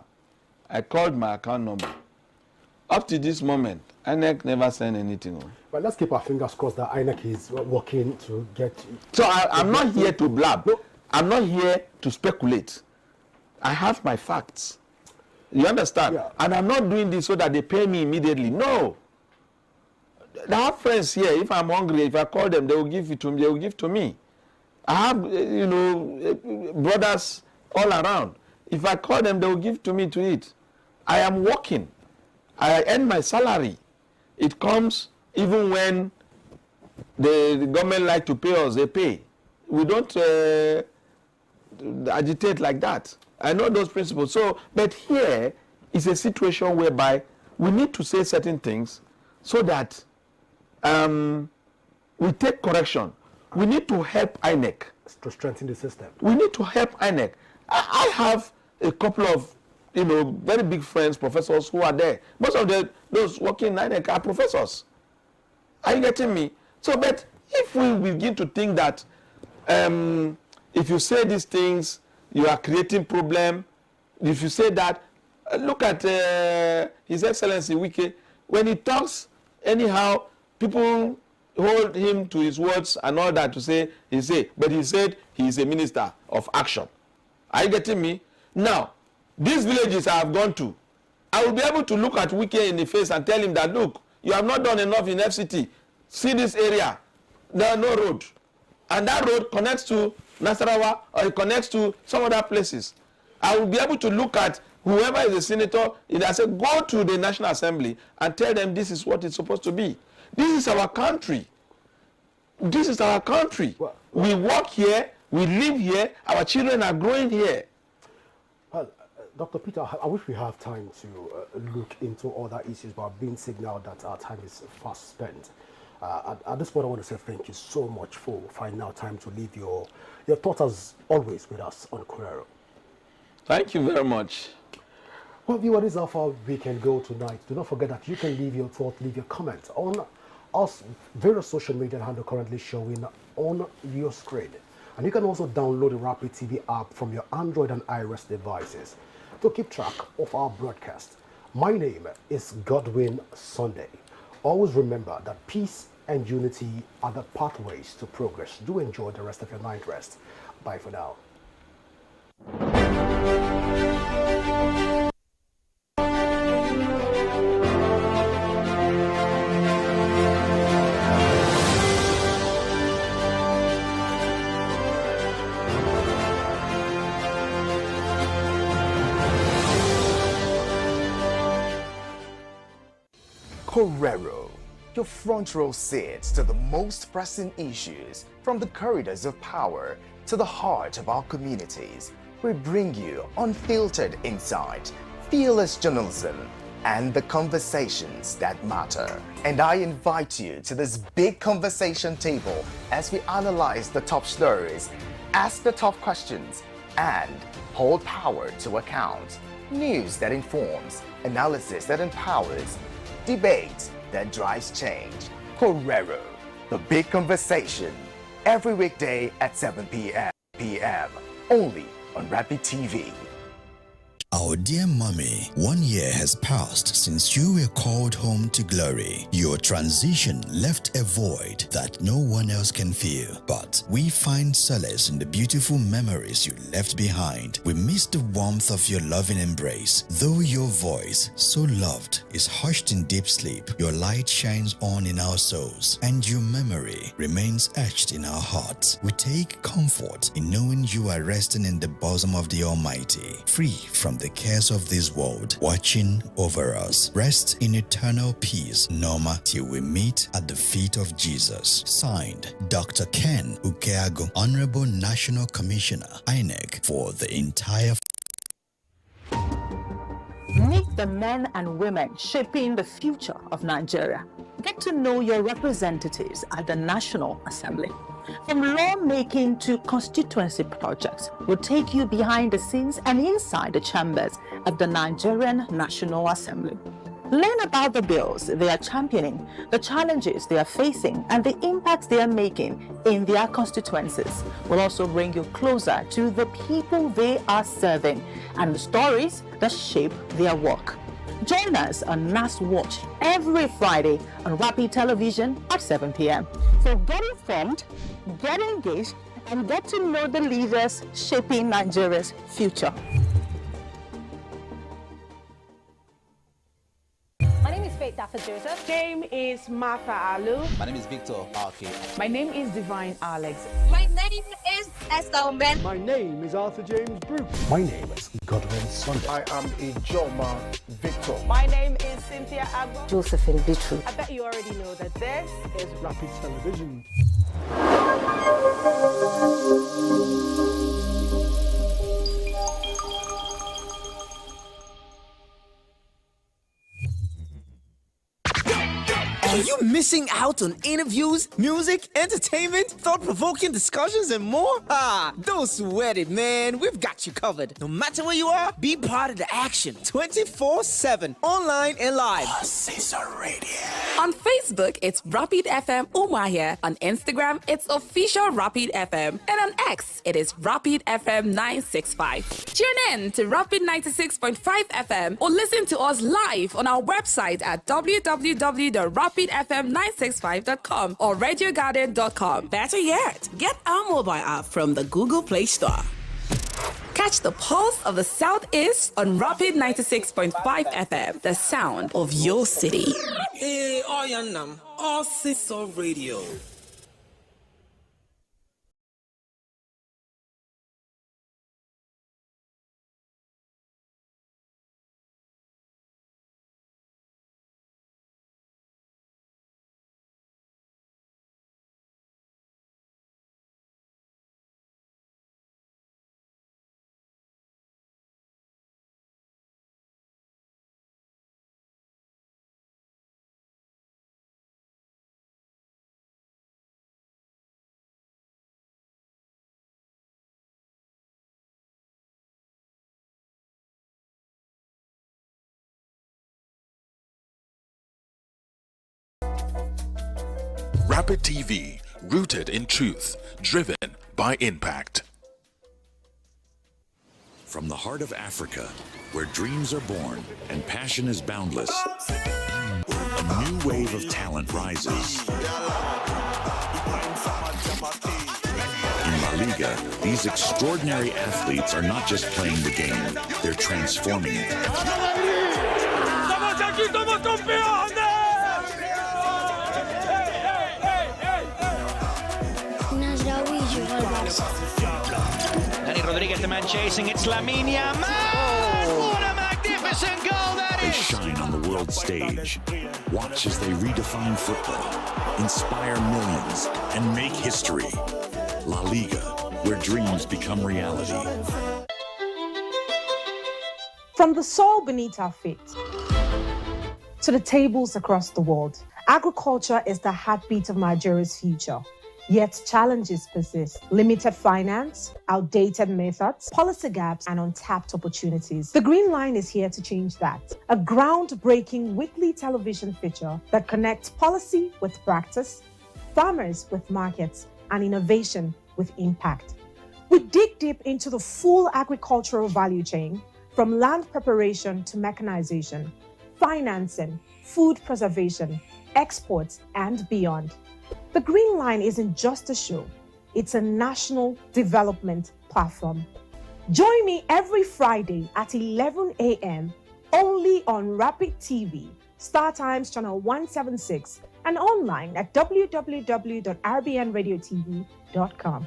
I called my account number. Up to this moment, INEC never sent anything. But let's keep our fingers crossed that INEC is working to get... So I'm not here to blab. No. I'm not here to speculate. I have my facts. You understand? Yeah. And I'm not doing this so that they pay me immediately. No. I have friends here. If I'm hungry, if I call them, they will give it to me. They will give to me. I have, brothers all around. If I call them, they will give to me to eat. I am working. I earn my salary. It comes even when the government like to pay us, they pay. We don't agitate like that. I know those principles. So, but here is a situation whereby we need to say certain things so that we take correction. We need to help INEC. To strengthen the system. We need to help INEC. I have a couple of, very big friends, professors who are there. Most of those working in INEC are professors. Are you getting me? So, but if we begin to think that if you say these things, you are creating problem. If you say that, look at His Excellency Wike. When he talks, anyhow, people hold him to his words and all that to say, but he said he is a minister of action. Are you getting me? Now, these villages I have gone to, I will be able to look at Wike in the face and tell him that, look, you have not done enough in FCT. See this area, there are no road. And that road connects to Nasarawa or it connects to some other places. I will be able to look at whoever is a senator, I say, go to the National Assembly and tell them this is what it's supposed to be. This is our country. This is our country. We work here, we live here, our children are growing here. Well, Dr. Peter, I wish we have time to look into other issues, but I've been signaled that our time is fast spent. At this point, I want to say thank you so much for finding out time to leave your thoughts as always with us on Quero. Thank you very much. Well, viewers, this is how far we can go tonight. Do not forget that you can leave your thoughts, leave your comments on us various social media handles currently showing on your screen. And you can also download the Rapid TV app from your Android and iOS devices to keep track of our broadcast. My name is Godwin Sunday. Always remember that peace and unity are the pathways to progress. Do enjoy the rest of your night rest. Bye for now. Quero, your front row seat to the most pressing issues from the corridors of power to the heart of our communities. We bring you unfiltered insight, fearless journalism, and the conversations that matter. And I invite you to this big conversation table as we analyze the top stories, ask the tough questions, and hold power to account. News that informs, analysis that empowers, debate that drives change. Quero, the big conversation, every weekday at 7 p.m. only on Rapid TV. Our dear mommy, 1 year has passed since you were called home to glory. Your transition left a void that no one else can fill. But we find solace in the beautiful memories you left behind. We miss the warmth of your loving embrace. Though your voice, so loved, is hushed in deep sleep, your light shines on in our souls, and your memory remains etched in our hearts. We take comfort in knowing you are resting in the bosom of the Almighty, free from the cares of this world, watching over us. Rest in eternal peace, Norma, till we meet at the feet of Jesus. Signed, Dr. Ken Ukeago, Honorable National Commissioner, INEC, for the entire. Meet the men and women shaping the future of Nigeria. Get to know your representatives at the National Assembly. From lawmaking to constituency projects, we'll take you behind the scenes and inside the chambers of the Nigerian National Assembly. Learn about the bills they are championing, the challenges they are facing, and the impacts they are making in their constituencies. We'll also bring you closer to the people they are serving and the stories that shape their work. Join us on NAS Watch every Friday on Rapid Television at 7 p.m. So get informed, get engaged, and get to know the leaders shaping Nigeria's future. My name is Faith Dafa Joseph. Name is Martha Alu. My name is Victor Arke. My name is Divine Alex. My name is Esther Ben. My name is Arthur James Brooks. My name is Godwin Sunday. I am Ijoma Victor. My name is Cynthia Agbo. Josephine Bitru. I bet you already know that this is Rapid Television. Are you missing out on interviews, music, entertainment, thought-provoking discussions, and more? Don't sweat it, man. We've got you covered. No matter where you are, be part of the action 24/7, online and live. Caesar Radio. On Facebook. Facebook, it's Rapid FM Umuahia. On Instagram, it's official Rapid FM. And on X, it is Rapid FM 965. Tune in to Rapid 96.5 FM or listen to us live on our website at www.rapidfm965.com or radiogarden.com. Better yet, get our mobile app from the Google Play Store. Catch the pulse of the Southeast on Rapid 96.5 FM, the sound of your city. Hey, Oyanam, all Sister Radio. Rapid TV, rooted in truth, driven by impact. From the heart of Africa, where dreams are born and passion is boundless, a new wave of talent rises. In La Liga, these extraordinary athletes are not just playing the game, they're transforming it. Danny Rodriguez, the man chasing. It's Lamine Yamal. What a magnificent goal that is! They shine on the world stage. Watch as they redefine football, inspire millions, and make history. La Liga, where dreams become reality. From the soil beneath our feet to the tables across the world, agriculture is the heartbeat of Nigeria's future. Yet challenges persist. Limited finance, outdated methods, policy gaps, and untapped opportunities. The Green Line is here to change that. A groundbreaking weekly television feature that connects policy with practice, farmers with markets, and innovation with impact. We dig deep into the full agricultural value chain, from land preparation to mechanization, financing, food preservation, exports, and beyond. The Green Line isn't just a show, it's a national development platform. Join me every Friday at 11 a.m. only on Rapid TV, Star Times Channel 176, and online at www.rbnradiotv.com.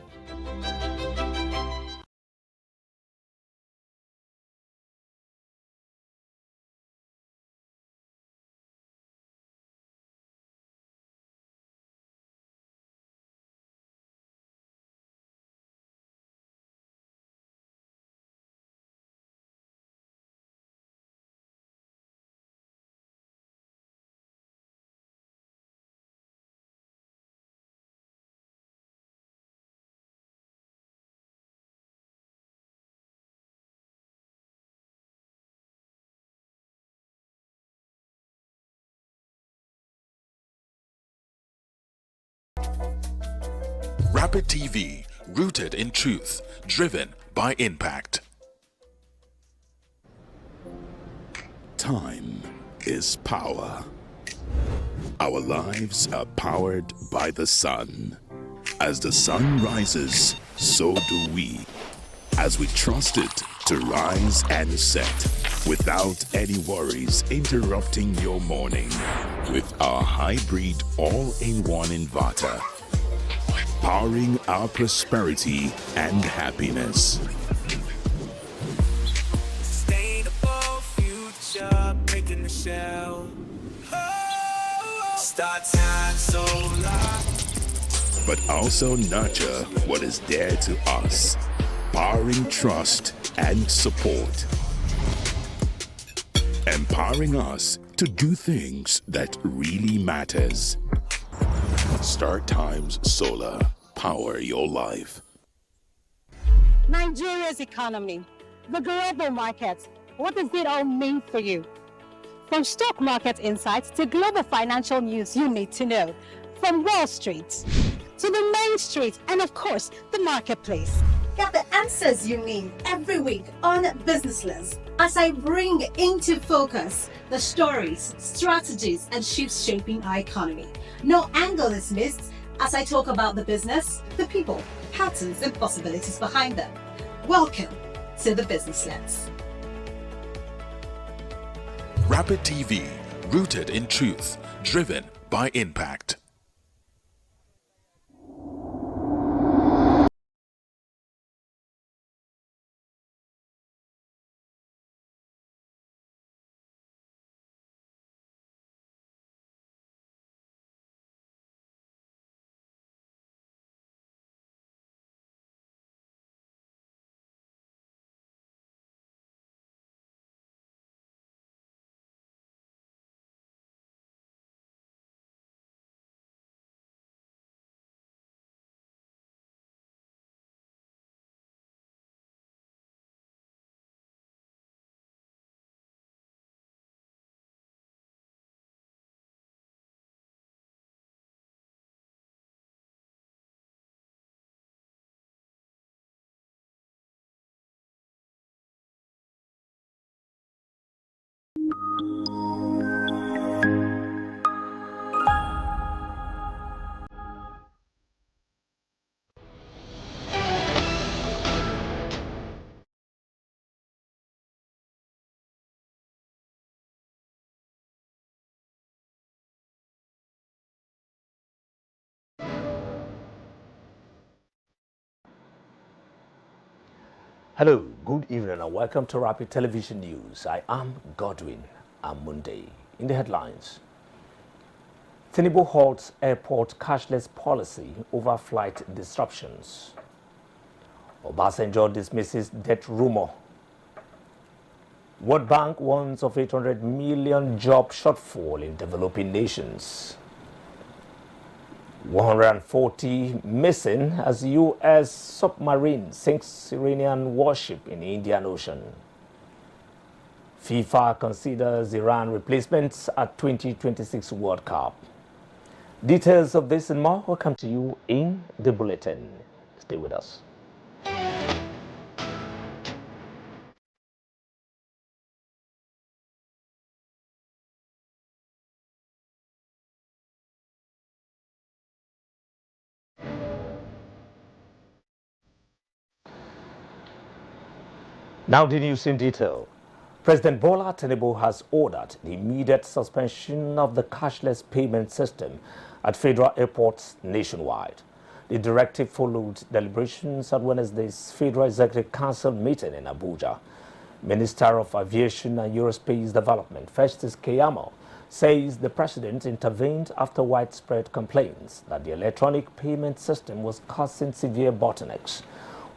Rapid TV, rooted in truth, driven by impact. Time is power. Our lives are powered by the sun. As the sun rises, so do we. As we trust it to rise and set without any worries interrupting your morning with our hybrid all-in-one inverter, powering our prosperity and happiness. Sustainable future, making the shell. Start time solar. But also nurture what is dear to us, powering trust and support. Empowering us to do things that really matters. Start Times Solar. Power your life. Nigeria's economy, the global markets, what does it all mean for you? From stock market insights to global financial news you need to know. From Wall Street to the Main Street and of course the marketplace. Get the answers you need every week on Businessless as I bring into focus the stories, strategies and shifts shaping our economy. No angle is missed as I talk about the business, the people, patterns and possibilities behind them. Welcome to the Businessless. Rapid TV, rooted in truth, driven by impact. Hello, good evening and welcome to Rapid Television News. I am Godwin Amunde. In the headlines, Tinubu halts airport cashless policy over flight disruptions. Obasanjo dismisses debt rumor. World Bank warns of 800 million job shortfall in developing nations. 140 missing as U.S. submarine sinks Iranian warship in the Indian Ocean. FIFA considers Iran replacements at 2026 World Cup. Details of this and more will come to you in the bulletin. Stay with us. Now the news in detail. President Bola Tinubu has ordered the immediate suspension of the cashless payment system at federal airports nationwide. The directive followed deliberations at Wednesday's Federal Executive Council meeting in Abuja. Minister of Aviation and Aerospace Development, Festus Keyamo, says the president intervened after widespread complaints that the electronic payment system was causing severe bottlenecks,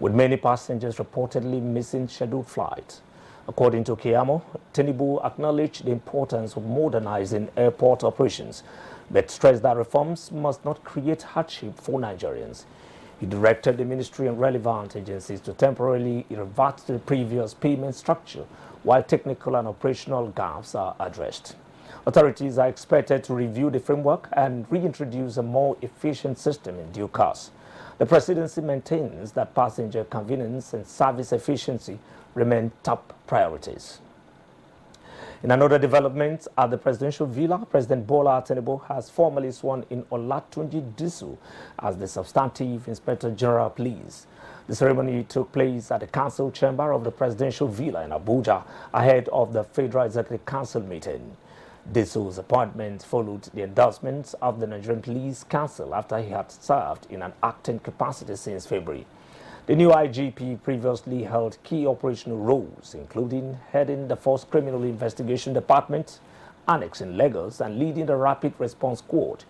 with many passengers reportedly missing scheduled flights. According to Keyamo, Tinubu acknowledged the importance of modernizing airport operations, but stressed that reforms must not create hardship for Nigerians. He directed the ministry and relevant agencies to temporarily revert to the previous payment structure while technical and operational gaps are addressed. Authorities are expected to review the framework and reintroduce a more efficient system in due course. The presidency maintains that passenger convenience and service efficiency remain top priorities. In another development at the presidential villa, President Bola Tinubu has formally sworn in Olatunji Disu as the substantive Inspector General of Police. The ceremony took place at the council chamber of the presidential villa in Abuja ahead of the Federal Executive Council meeting. Disu's appointment followed the endorsement of the Nigerian Police Council after he had served in an acting capacity since February. The new IGP previously held key operational roles, including heading the Force Criminal Investigation Department, annexing Lagos, and leading the Rapid Response Squad.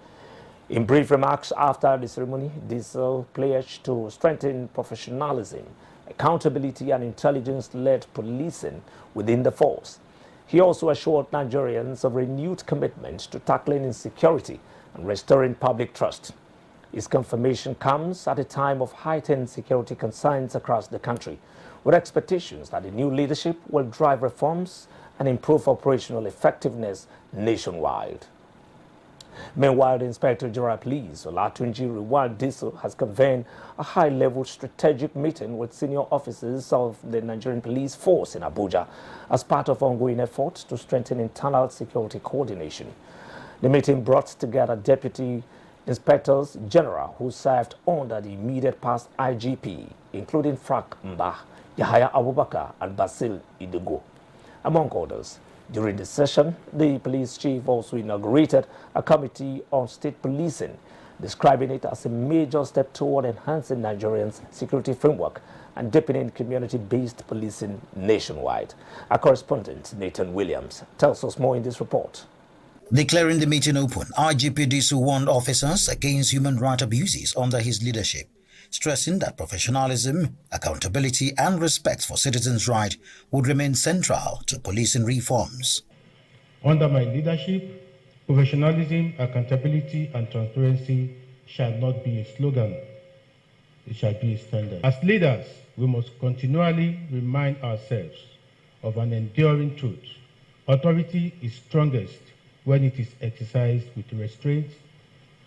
In brief remarks after the ceremony, Disu pledged to strengthen professionalism, accountability, and intelligence-led policing within the force. He also assured Nigerians of renewed commitment to tackling insecurity and restoring public trust. His confirmation comes at a time of heightened security concerns across the country, with expectations that the new leadership will drive reforms and improve operational effectiveness nationwide. Meanwhile, the Inspector General of Police, Olatunji Riwan Diso, has convened a high-level strategic meeting with senior officers of the Nigerian Police Force in Abuja as part of ongoing efforts to strengthen internal security coordination. The meeting brought together Deputy Inspectors General who served under the immediate past IGP, including Frank Mba, Yahaya Abubakar, and Basil Idego, among others. During the session, the police chief also inaugurated a committee on state policing, describing it as a major step toward enhancing Nigerians' security framework and deepening community-based policing nationwide. Our correspondent, Nathan Williams, tells us more in this report. Declaring the meeting open, IGP Disu warned officers against human rights abuses under his leadership, stressing that professionalism, accountability and respect for citizens' rights would remain central to policing reforms. Under my leadership, professionalism, accountability and transparency shall not be a slogan, it shall be a standard. As leaders, we must continually remind ourselves of an enduring truth. Authority is strongest when it is exercised with restraint,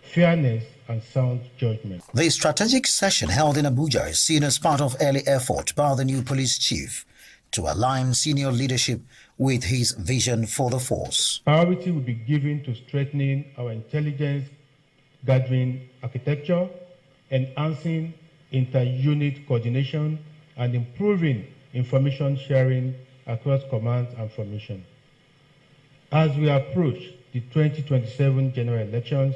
fairness and sound judgment. The strategic session held in Abuja is seen as part of early effort by the new police chief to align senior leadership with his vision for the force. Priority will be given to strengthening our intelligence gathering architecture, enhancing inter-unit coordination, and improving information sharing across commands and formation. As we approach the 2027 general elections,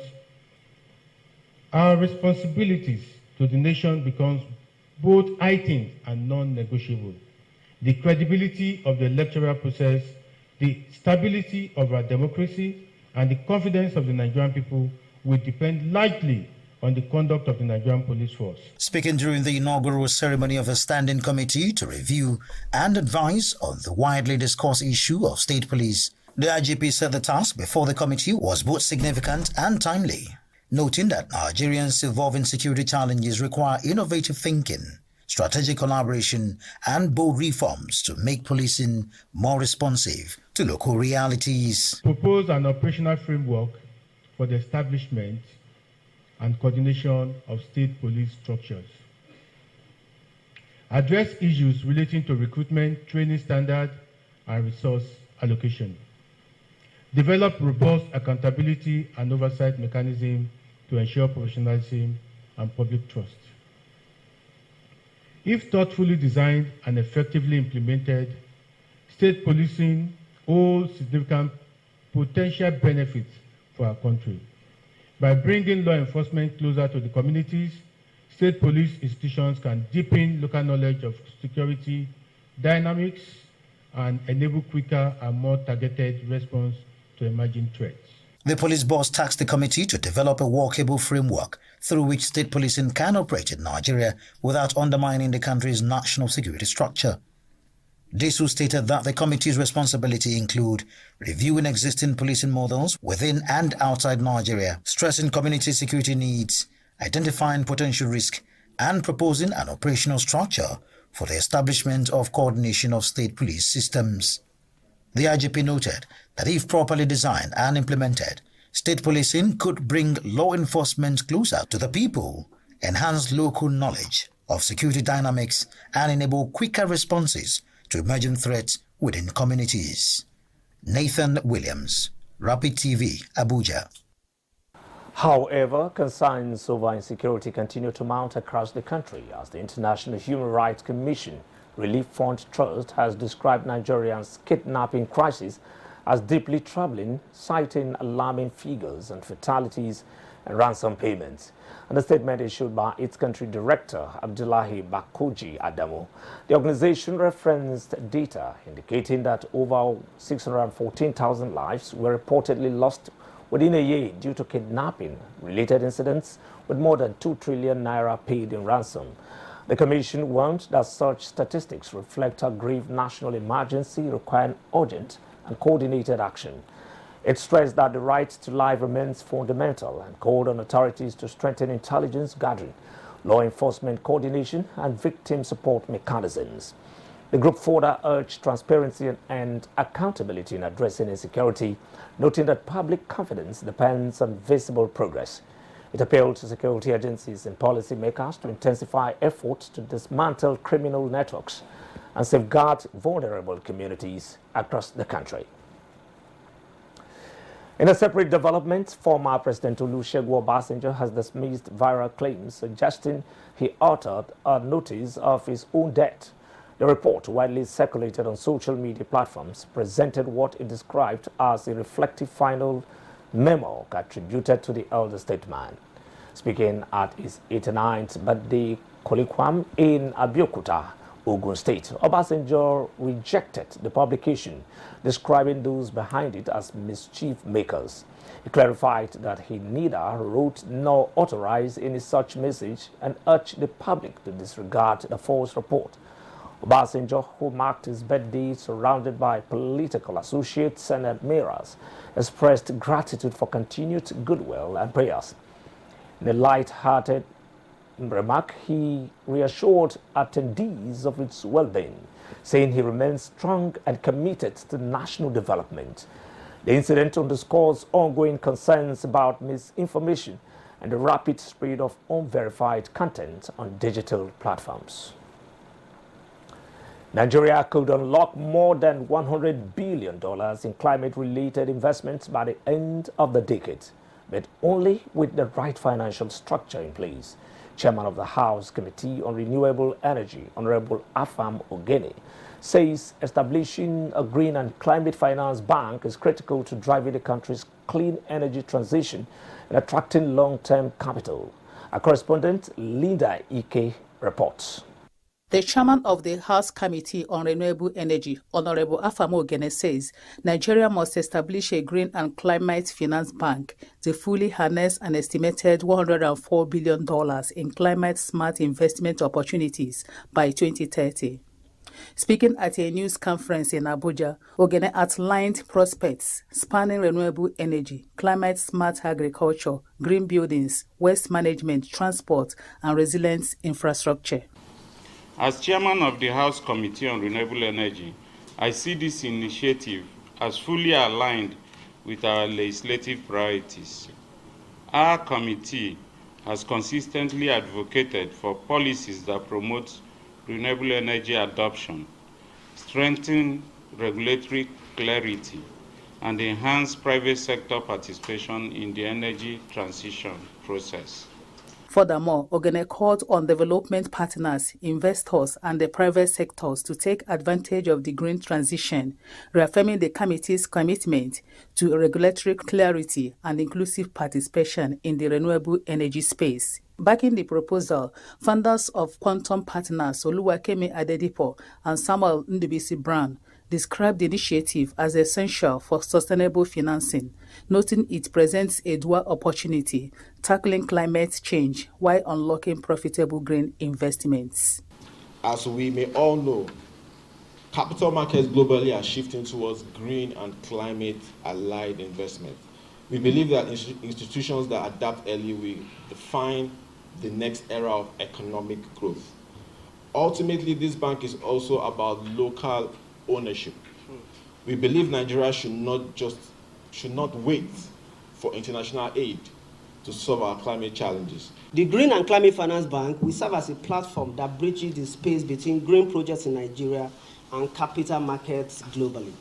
our responsibilities to the nation becomes both heightened and non-negotiable. The credibility of the electoral process, the stability of our democracy, and the confidence of the Nigerian people will depend largely on the conduct of the Nigerian police force. Speaking during the inaugural ceremony of a standing committee to review and advise on the widely discussed issue of state police, the IGP said the task before the committee was both significant and timely, noting that Nigerians' evolving security challenges require innovative thinking, strategic collaboration, and bold reforms to make policing more responsive to local realities. Propose an operational framework for the establishment and coordination of state police structures. Address issues relating to recruitment, training standards, and resource allocation. Develop robust accountability and oversight mechanisms to ensure professionalism and public trust. If thoughtfully designed and effectively implemented, state policing holds significant potential benefits for our country. By bringing law enforcement closer to the communities, state police institutions can deepen local knowledge of security dynamics and enable quicker and more targeted response to emerging threats. The police boss tasked the committee to develop a workable framework through which state policing can operate in Nigeria without undermining the country's national security structure. Disu stated that the committee's responsibility include reviewing existing policing models within and outside Nigeria, stressing community security needs, identifying potential risk, and proposing an operational structure for the establishment of coordination of state police systems. The IGP noted that if properly designed and implemented, state policing could bring law enforcement closer to the people, enhance local knowledge of security dynamics, and enable quicker responses to emerging threats within communities. Nathan Williams, Rapid TV, Abuja. However, concerns over insecurity continue to mount across the country as the International Human Rights Commission Relief Fund Trust has described Nigeria's kidnapping crisis as deeply troubling, citing alarming figures on fatalities and ransom payments. In a statement issued by its country director, Abdullahi Bakoji Adamu, the organization referenced data indicating that over 614,000 lives were reportedly lost within a year due to kidnapping-related incidents, with more than 2 trillion naira paid in ransom. The Commission warned that such statistics reflect a grave national emergency requiring urgent and coordinated action. It stressed that the right to life remains fundamental and called on authorities to strengthen intelligence gathering, law enforcement coordination, and victim support mechanisms. The group further urged transparency and accountability in addressing insecurity, noting that public confidence depends on visible progress. It appealed to security agencies and policymakers to intensify efforts to dismantle criminal networks and safeguard vulnerable communities across the country. In a separate development, former President Olusegun Obasanjo has dismissed viral claims suggesting he authored a notice of his own death. The report, widely circulated on social media platforms, presented what it described as a reflective final memo attributed to the elder statesman. Speaking at his 89th birthday Kolikwam in Abeokuta, Ogun State, Obasanjo rejected the publication, describing those behind it as mischief makers. He clarified that he neither wrote nor authorized any such message and urged the public to disregard the false report. Obasanjo, who marked his birthday surrounded by political associates and admirers, expressed gratitude for continued goodwill and prayers. In a light-hearted remark, he reassured attendees of its well-being, saying he remains strong and committed to national development. The incident underscores ongoing concerns about misinformation and the rapid spread of unverified content on digital platforms. Nigeria could unlock more than $100 billion in climate-related investments by the end of the decade, but only with the right financial structure in place. Chairman of the House Committee on Renewable Energy, Honorable Afam Ogene, says establishing a green and climate finance bank is critical to driving the country's clean energy transition and attracting long-term capital. Our correspondent, Linda Ike, reports. The chairman of the House Committee on Renewable Energy, Honorable Afam Ogene, says Nigeria must establish a green and climate finance bank to fully harness an estimated $104 billion in climate-smart investment opportunities by 2030. Speaking at a news conference in Abuja, Ogene outlined prospects spanning renewable energy, climate-smart agriculture, green buildings, waste management, transport, and resilient infrastructure. As chairman of the House Committee on Renewable Energy, I see this initiative as fully aligned with our legislative priorities. Our committee has consistently advocated for policies that promote renewable energy adoption, strengthen regulatory clarity, and enhance private sector participation in the energy transition process. Furthermore, Ogene called on development partners, investors, and the private sectors to take advantage of the green transition, reaffirming the committee's commitment to regulatory clarity and inclusive participation in the renewable energy space. Backing the proposal, founders of Quantum Partners Oluwakemi Adedipo and Samuel Ndubisi Brown described the initiative as essential for sustainable financing, noting it presents a dual opportunity, tackling climate change while unlocking profitable green investments. As we may all know, capital markets globally are shifting towards green and climate-allied investment. We believe that institutions that adapt early will define the next era of economic growth. Ultimately, this bank is also about local ownership. We believe Nigeria should not wait for international aid to solve our climate challenges. The Green and Climate Finance Bank will serve as a platform that bridges the space between green projects in Nigeria and capital markets globally.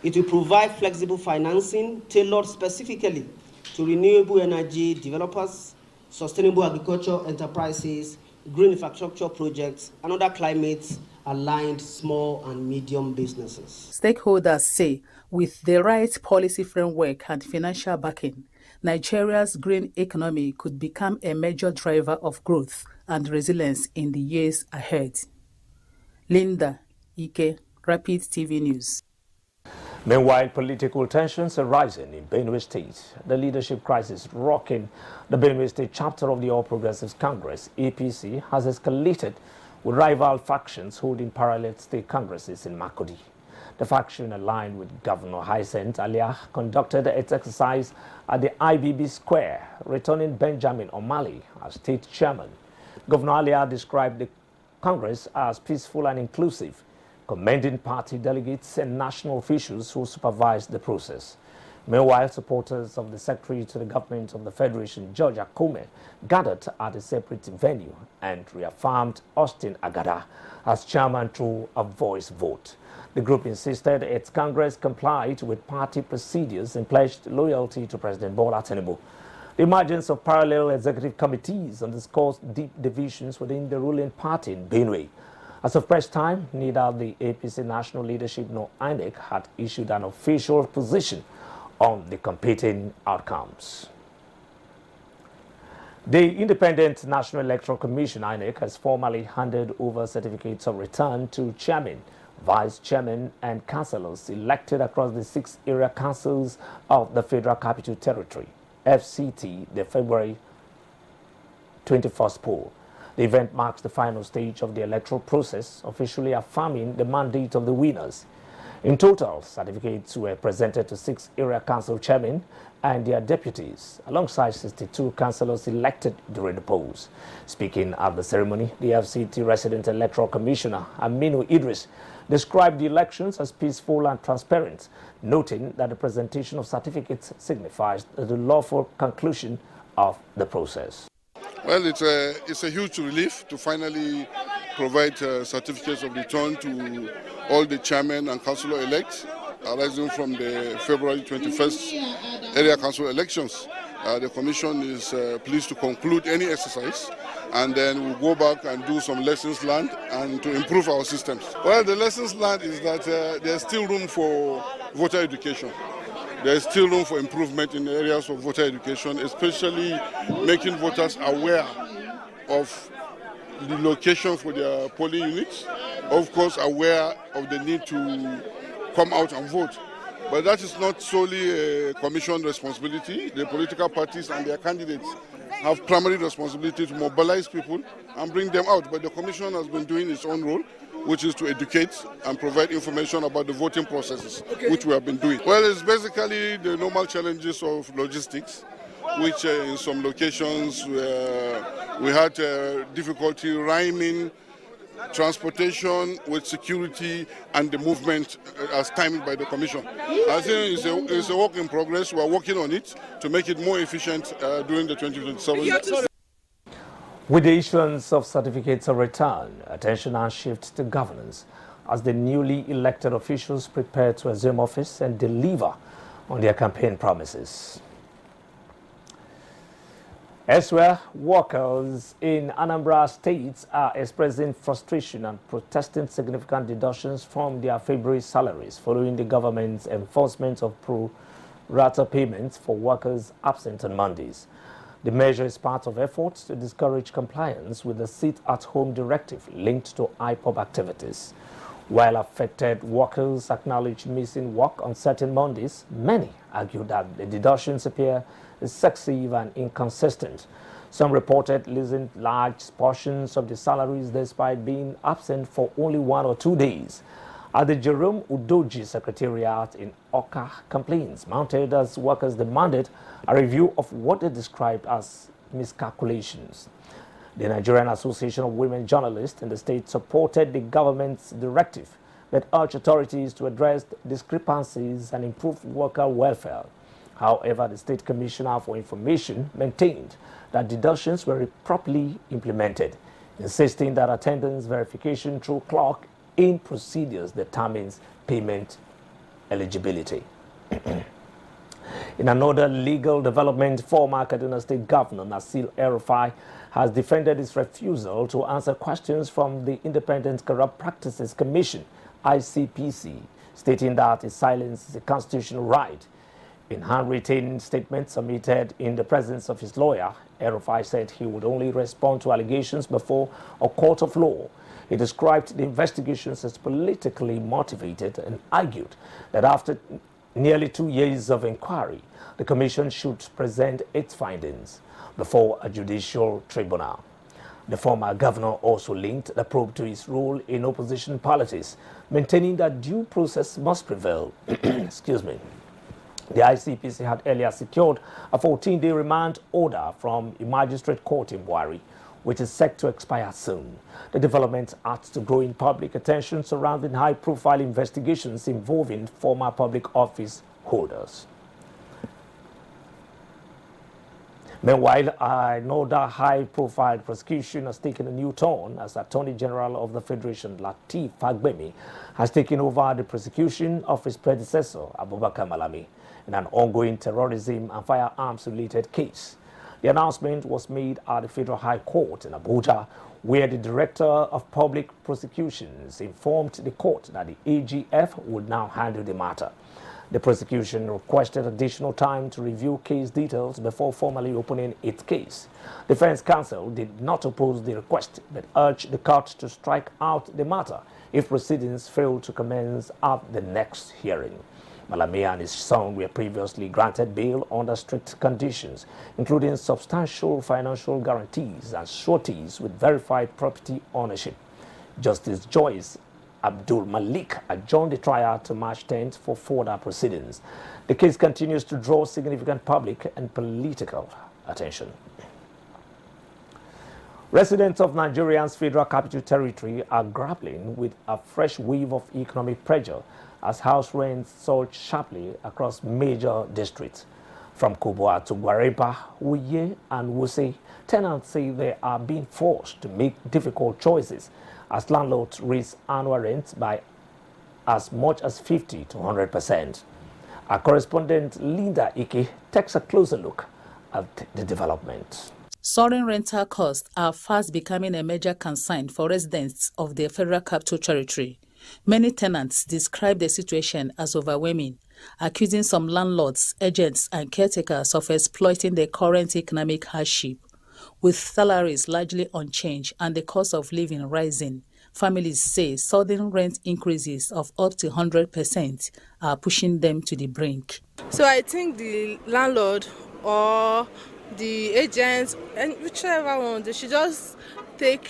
It will provide flexible financing tailored specifically to renewable energy developers, sustainable agriculture enterprises, green infrastructure projects, and other climate-aligned small and medium businesses. Stakeholders say with the right policy framework and financial backing, Nigeria's green economy could become a major driver of growth and resilience in the years ahead. Linda Ike, Rapid TV News. Meanwhile, political tensions are rising in Benue State. The leadership crisis rocking the Benue State chapter of the All Progressives Congress, APC, has escalated with rival factions holding parallel state congresses in Makurdi. The faction aligned with Governor Hyacinth Alia conducted its exercise at the IBB Square, returning Benjamin Omali as state chairman. Governor Alia described the Congress as peaceful and inclusive, commending party delegates and national officials who supervised the process. Meanwhile, supporters of the Secretary to the Government of the Federation, George Akome, gathered at a separate venue and reaffirmed Austin Agada as chairman through a voice vote. The group insisted its Congress complied with party procedures and pledged loyalty to President Bola Tinubu. The emergence of parallel executive committees underscores deep divisions within the ruling party in Benue. As of press time, neither the APC national leadership nor INEC had issued an official position on the competing outcomes. The Independent National Electoral Commission, INEC, has formally handed over certificates of return to chairman, vice chairman and councillors elected across the 6 area councils of the Federal Capital Territory, FCT, the February 21st poll. The event marks the final stage of the electoral process, officially affirming the mandate of the winners. In total, certificates were presented to 6 area council chairmen and their deputies, alongside 62 councillors elected during the polls. Speaking at the ceremony, the FCT resident electoral commissioner, Aminu Idris, described the elections as peaceful and transparent, noting that the presentation of certificates signifies the lawful conclusion of the process. Well, it's a huge relief to finally provide certificates of return to all the chairmen and councillor-elects arising from the February 21st area council elections. The Commission is pleased to conclude any exercise, and then we'll go back and do some lessons learned and to improve our systems. Well, the lessons learned is that there's still room for voter education. There's still room for improvement in areas of voter education, especially making voters aware of the location for their polling units, of course aware of the need to come out and vote. But that is not solely a commission responsibility. The political parties and their candidates have primary responsibility to mobilize people and bring them out. But the commission has been doing its own role, which is to educate and provide information about the voting processes, which we have been doing. Well, it's basically the normal challenges of logistics, which in some locations we had difficulty rhyming transportation with security and the movement as timed by the Commission. I think it's a work in progress. We are working on it to make it more efficient during the 2027. With the issuance of certificates of return, attention now shifts to governance as the newly elected officials prepare to assume office and deliver on their campaign promises. Elsewhere, workers in Anambra State are expressing frustration and protesting significant deductions from their February salaries following the government's enforcement of pro-rata payments for workers absent on Mondays. The measure is part of efforts to discourage compliance with the sit-at-home directive linked to IPOB activities. While affected workers acknowledge missing work on certain Mondays, many argue that the deductions appear excessive and inconsistent. Some reported losing large portions of the salaries despite being absent for only 1 or 2 days. At the Jerome Udoji Secretariat in Oka, complaints mounted as workers demanded a review of what they described as miscalculations. The Nigerian Association of Women Journalists in the state supported the government's directive that urged authorities to address discrepancies and improve worker welfare. However, the State Commissioner for Information maintained that deductions were properly implemented, insisting that attendance verification through clock-in procedures determines payment eligibility. In another legal development, former Kaduna State Governor Nasir El-Rufai has defended his refusal to answer questions from the Independent Corrupt Practices Commission, ICPC, stating that his silence is a constitutional right. In handwritten statements submitted in the presence of his lawyer, El-Rufai said he would only respond to allegations before a court of law. He described the investigations as politically motivated and argued that after nearly 2 years of inquiry, the commission should present its findings before a judicial tribunal. The former governor also linked the probe to his role in opposition politics, maintaining that due process must prevail. Excuse me. The ICPC had earlier secured a 14-day remand order from a magistrate court in Buari, which is set to expire soon. The development adds to growing public attention surrounding high-profile investigations involving former public office holders. Meanwhile, another high-profile prosecution has taken a new turn as Attorney General of the Federation, Lateef Fagbemi, has taken over the prosecution of his predecessor, Abubakar Malami, in an ongoing terrorism and firearms-related case. The announcement was made at the Federal High Court in Abuja, where the Director of Public Prosecutions informed the court that the AGF would now handle the matter. The prosecution requested additional time to review case details before formally opening its case. Defense counsel did not oppose the request but urged the court to strike out the matter if proceedings fail to commence at the next hearing. Malami and his son were previously granted bail under strict conditions, including substantial financial guarantees and sureties with verified property ownership. Justice Joyce Abdul Malik adjourned the trial to March 10th for further proceedings. The case continues to draw significant public and political attention. Residents of Nigeria's Federal Capital Territory are grappling with a fresh wave of economic pressure as house rents soared sharply across major districts. From Kubwa to Gwarepa, Uye and Wuse, tenants say they are being forced to make difficult choices as landlords raise annual rents by as much as 50 to 100%. Our correspondent Linda Ike takes a closer look at the development. Soaring rental costs are fast becoming a major concern for residents of the Federal Capital Territory. Many tenants describe the situation as overwhelming, accusing some landlords, agents, and caretakers of exploiting the current economic hardship. With salaries largely unchanged and the cost of living rising, families say sudden rent increases of up to 100% are pushing them to the brink. So I think the landlord or the agents, and whichever one, they should just take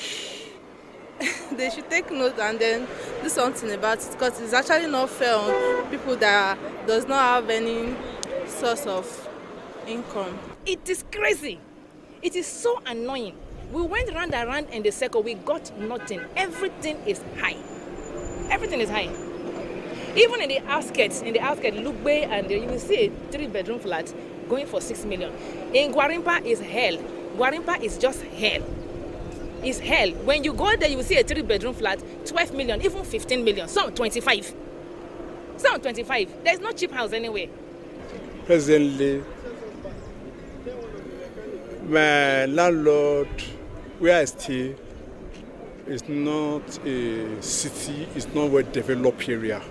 note and then do something about it, because it's actually not fair on people that does not have any source of income. It is crazy. It is so annoying. We went round and round in the circle, we got nothing. Everything is high. Everything is high. Even in the outskirts, Lugbe, and you will see a 3-bedroom flat going for 6 million. In Gwarimpa is hell. Gwarimpa is just hell. It's hell. When you go there, you will see a 3-bedroom flat, 12 million, even 15 million, some 25. Some 25. There's no cheap house anyway. Presently, my landlord, where I stay, is not a city, it's not a well-developed area.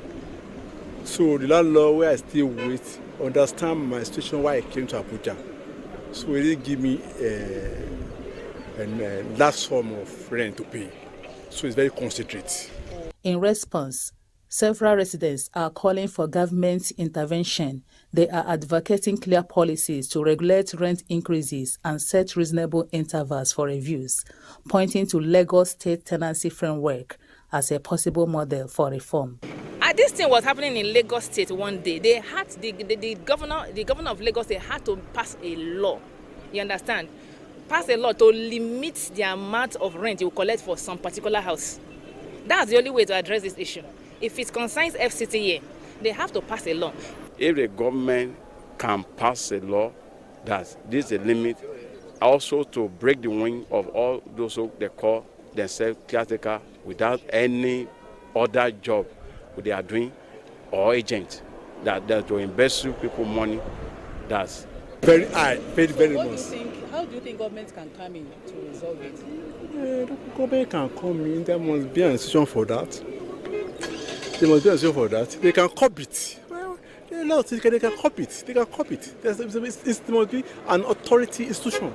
So the landlord where I stay with understand my situation why I came to Abuja. So he didn't give me a large sum of rent to pay. So it's very concentrated. In response, several residents are calling for government intervention. They are advocating clear policies to regulate rent increases and set reasonable intervals for reviews, pointing to Lagos State Tenancy Framework as a possible model for reform. This thing was happening in Lagos State one day. They had the governor of Lagos, they had to pass a law. You understand? Pass a law to limit the amount of rent you collect for some particular house. That's the only way to address this issue. If it concerns FCTA, they have to pass a law. If the government can pass a law that this is a limit, also to break the wing of all those who they call themselves caretaker without any other job they are doing, or agents that to invest people money, that's very high, very much. How do you think government can come in to resolve it? The government can come in. There must be an institution for that. There must be an institution for that. They can copy it. Well, they can copy it. They can copy it. There must be an authority institution.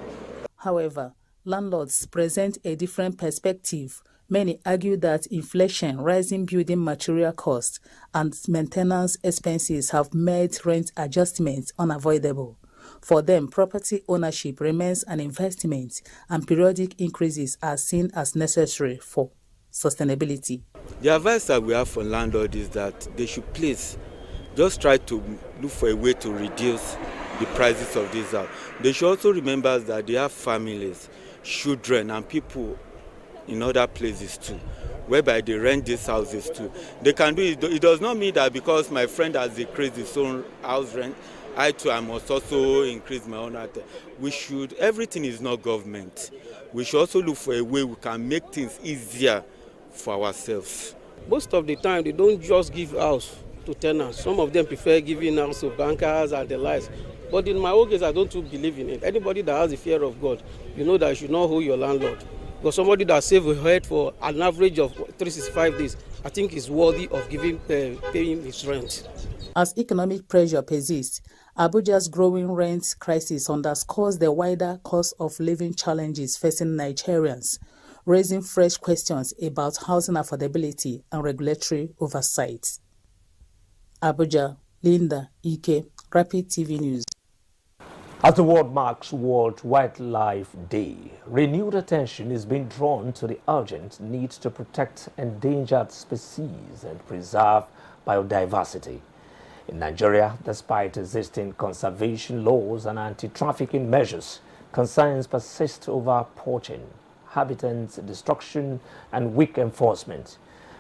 However, landlords present a different perspective. Many argue that inflation, rising building material costs, and maintenance expenses have made rent adjustments unavoidable. For them, property ownership remains an investment, and periodic increases are seen as necessary for sustainability. The advice that we have for landlords is that they should please just try to look for a way to reduce the prices of this house. They should also remember that they have families. children and people in other places too, whereby they rent these houses too. They can do it. It does not mean that because my friend has increased his own house rent, I too I must also increase my own rent. Everything is not government. We should also look for a way we can make things easier for ourselves. Most of the time, they don't just give house to tenants. Some of them prefer giving house to bankers and the likes. But in my own case, I don't too believe in it. Anybody that has the fear of God, you know that you should not hold your landlord. Because somebody that saved a head for an average of 365 days, I think is worthy of paying his rent. As economic pressure persists, Abuja's growing rent crisis underscores the wider cost of living challenges facing Nigerians, raising fresh questions about housing affordability and regulatory oversight. Abuja, Linda Ike, Rapid TV News. As the world marks World Wildlife Day, renewed attention is being drawn to the urgent need to protect endangered species and preserve biodiversity. In Nigeria, despite existing conservation laws and anti-trafficking measures, concerns persist over poaching, habitat destruction, and weak enforcement.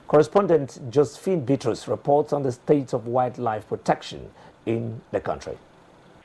Correspondent Josephine Bitrus reports on the state of wildlife protection in the country.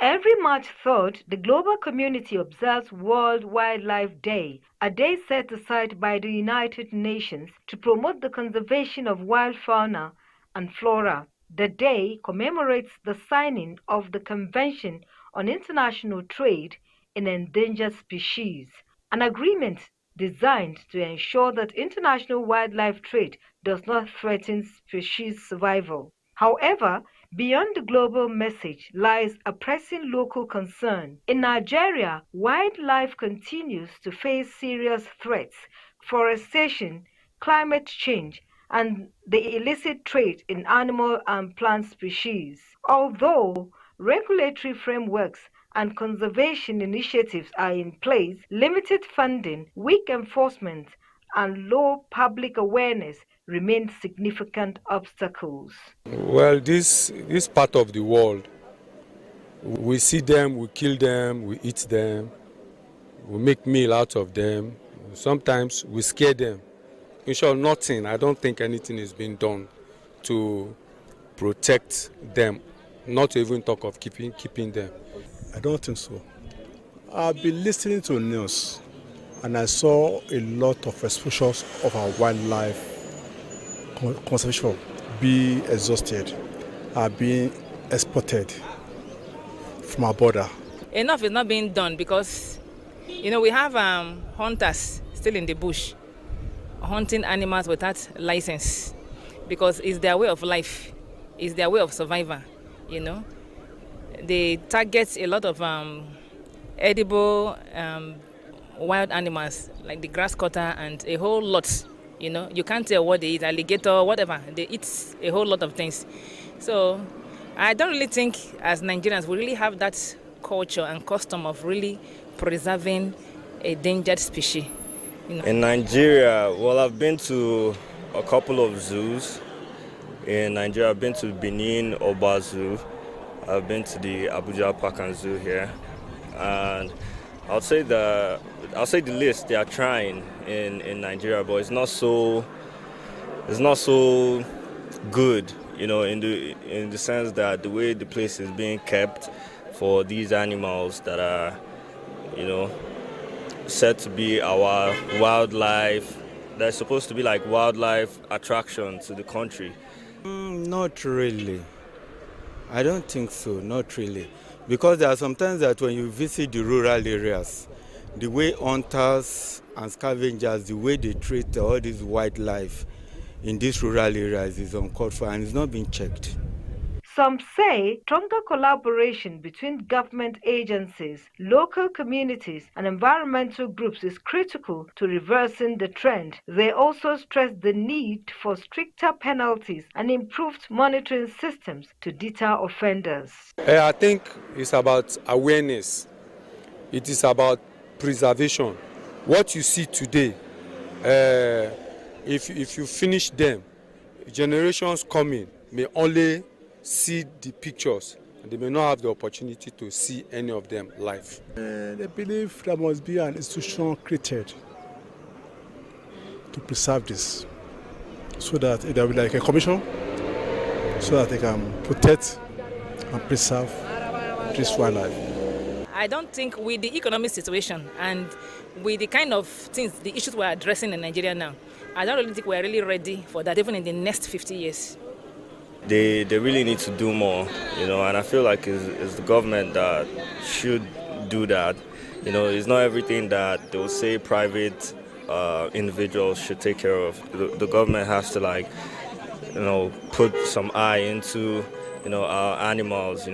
Every March 3rd, the global community observes World Wildlife Day, a day set aside by the United Nations to promote the conservation of wild fauna and flora. The day commemorates the signing of the Convention on International Trade in Endangered Species, an agreement designed to ensure that international wildlife trade does not threaten species survival. However, beyond the global message lies a pressing local concern. In Nigeria, wildlife continues to face serious threats: forestation, climate change, and the illicit trade in animal and plant species. Although regulatory frameworks and conservation initiatives are in place, limited funding, weak enforcement, and low public awareness remain significant obstacles. Well, this part of the world, we see them, we kill them, we eat them, we make meal out of them. Sometimes we scare them. In short, nothing. I don't think anything is being done to protect them, not to even talk of keeping them. I don't think so. I've been listening to news and I saw a lot of exposures of our wildlife conservation be exhausted, are being exported from our border. Enough is not being done because, we have hunters still in the bush, hunting animals without license, because it's their way of life, it's their way of survival, They target a lot of edible wild animals like the grass cutter and a whole lot. You can't tell what they eat, alligator, whatever. They eat a whole lot of things. So I don't really think as Nigerians we really have that culture and custom of really preserving a endangered species. In Nigeria, well, I've been to a couple of zoos. In Nigeria, I've been to Benin Oba Zoo. I've been to the Abuja Park and Zoo here. And I'll say the list they are trying in Nigeria, but it's not so good, in the sense that the way the place is being kept for these animals that are, said to be our wildlife. They're supposed to be like wildlife attraction to the country. Not really. I don't think so, not really. Because there are sometimes that when you visit the rural areas, the way hunters and scavengers, the way they treat all this wildlife in these rural areas is uncalled for and it's not being checked. Some say stronger collaboration between government agencies, local communities, and environmental groups is critical to reversing the trend. They also stress the need for stricter penalties and improved monitoring systems to deter offenders. I think it's about awareness. It is about preservation. What you see today, if you finish them, generations coming may only see the pictures They may not have the opportunity to see any of them live. They believe there must be an institution created to preserve this, so that there will be like a commission, so that they can protect and preserve this wildlife. I don't think with the economic situation and with the kind of things, the issues we're addressing in Nigeria now, I don't really think we're really ready for that, even in the next 50 years. They really need to do more, and I feel like it's the government that should do that. It's not everything that they'll say private individuals should take care of. The government has to put some eye into our animals,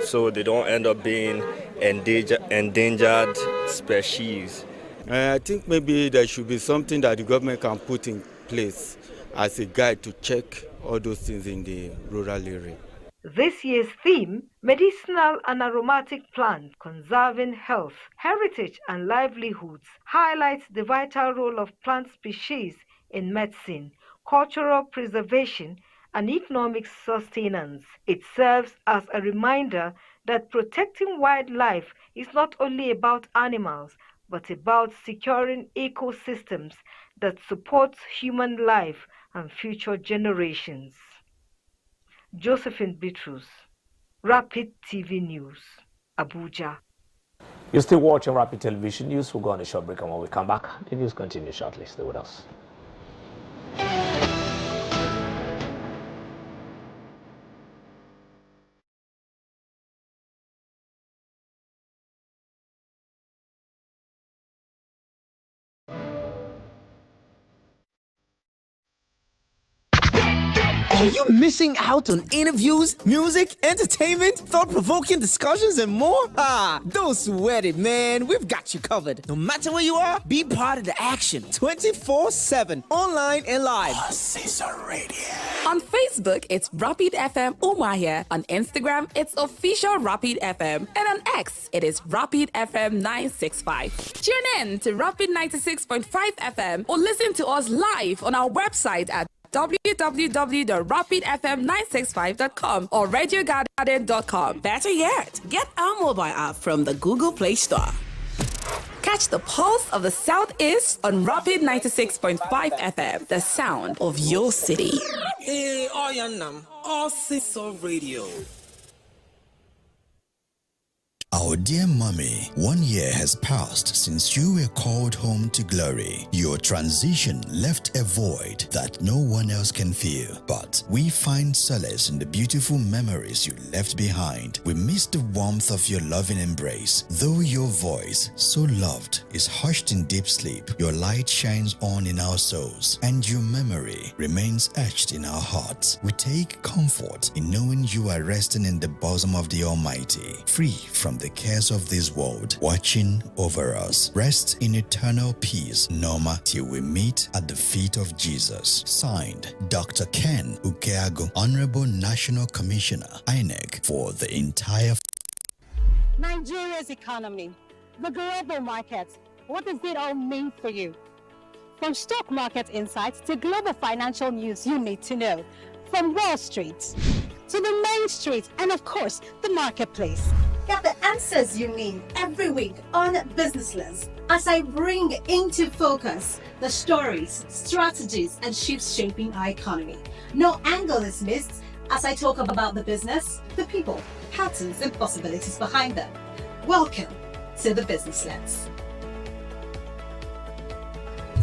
so they don't end up being endangered species. I think maybe there should be something that the government can put in place as a guide to check all those things in the rural area. This year's theme, Medicinal and Aromatic Plants, Conserving Health, Heritage and Livelihoods, highlights the vital role of plant species in medicine, cultural preservation, and economic sustenance. It serves as a reminder that protecting wildlife is not only about animals, but about securing ecosystems that support human life and future generations. Josephine Bitrus, Rapid TV News, Abuja. You're still watching Rapid Television News. We'll go on a short break, and when we come back, the news continues shortly. Stay with us. Are you missing out on interviews, music, entertainment, thought-provoking discussions, and more? Don't sweat it, man. We've got you covered. No matter where you are, be part of the action 24/7, online and live. On Facebook, it's Rapid FM Umahia. On Instagram, it's official Rapid FM. And on X, it is Rapid FM 965. Tune in to Rapid 96.5 FM or listen to us live on our website at www.rapidfm965.com or radiogarden.com. Better yet, get our mobile app from the Google Play Store. Catch the pulse of the Southeast on Rapid 96.5 FM, the sound of your city. Hey, Oyanam, all Siso Radio. Our dear mommy, 1 year has passed since you were called home to glory. Your transition left a void that no one else can fill. But we find solace in the beautiful memories you left behind. We miss the warmth of your loving embrace. Though your voice, so loved, is hushed in deep sleep, your light shines on in our souls, and your memory remains etched in our hearts. We take comfort in knowing you are resting in the bosom of the Almighty, free from the cares of this world, watching over us. Rest in eternal peace, Norma, till we meet at the feet of Jesus. Signed, Dr. Ken Ukeago, Honorable National Commissioner, INEC, for the entire Nigeria's economy, the global markets, what does it all mean for you? From stock market insights to global financial news you need to know. From Wall Street to the Main Street and of course, the marketplace. Get the answers you need every week on Businessless as I bring into focus the stories, strategies, and shifts shaping our economy. No angle is missed as I talk about the business, the people, patterns, and possibilities behind them. Welcome to the Business Lens.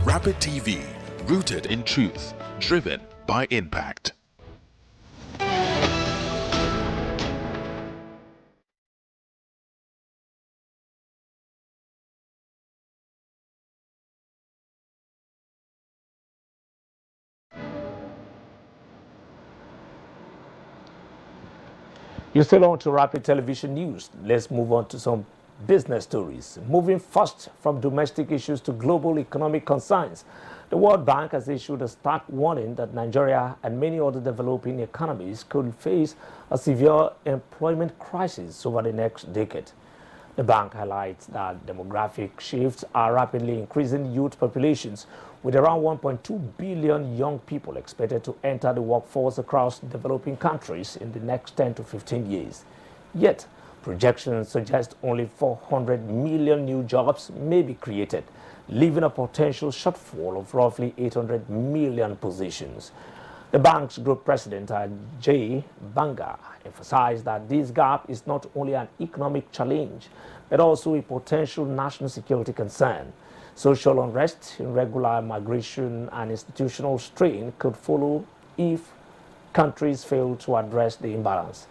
Rapid TV, rooted in truth, driven by impact. You're still on to Rapid Television News. Let's move on to some business stories. Moving first from domestic issues to global economic concerns. The World Bank has issued a stark warning that Nigeria and many other developing economies could face a severe employment crisis over the next decade. The bank highlights that demographic shifts are rapidly increasing youth populations, with around 1.2 billion young people expected to enter the workforce across developing countries in the next 10 to 15 years. Yet, projections suggest only 400 million new jobs may be created, leaving a potential shortfall of roughly 800 million positions. The bank's group president, Jay Banga, emphasized that this gap is not only an economic challenge, but also a potential national security concern. Social unrest, irregular migration, and institutional strain could follow if countries fail to address the imbalance.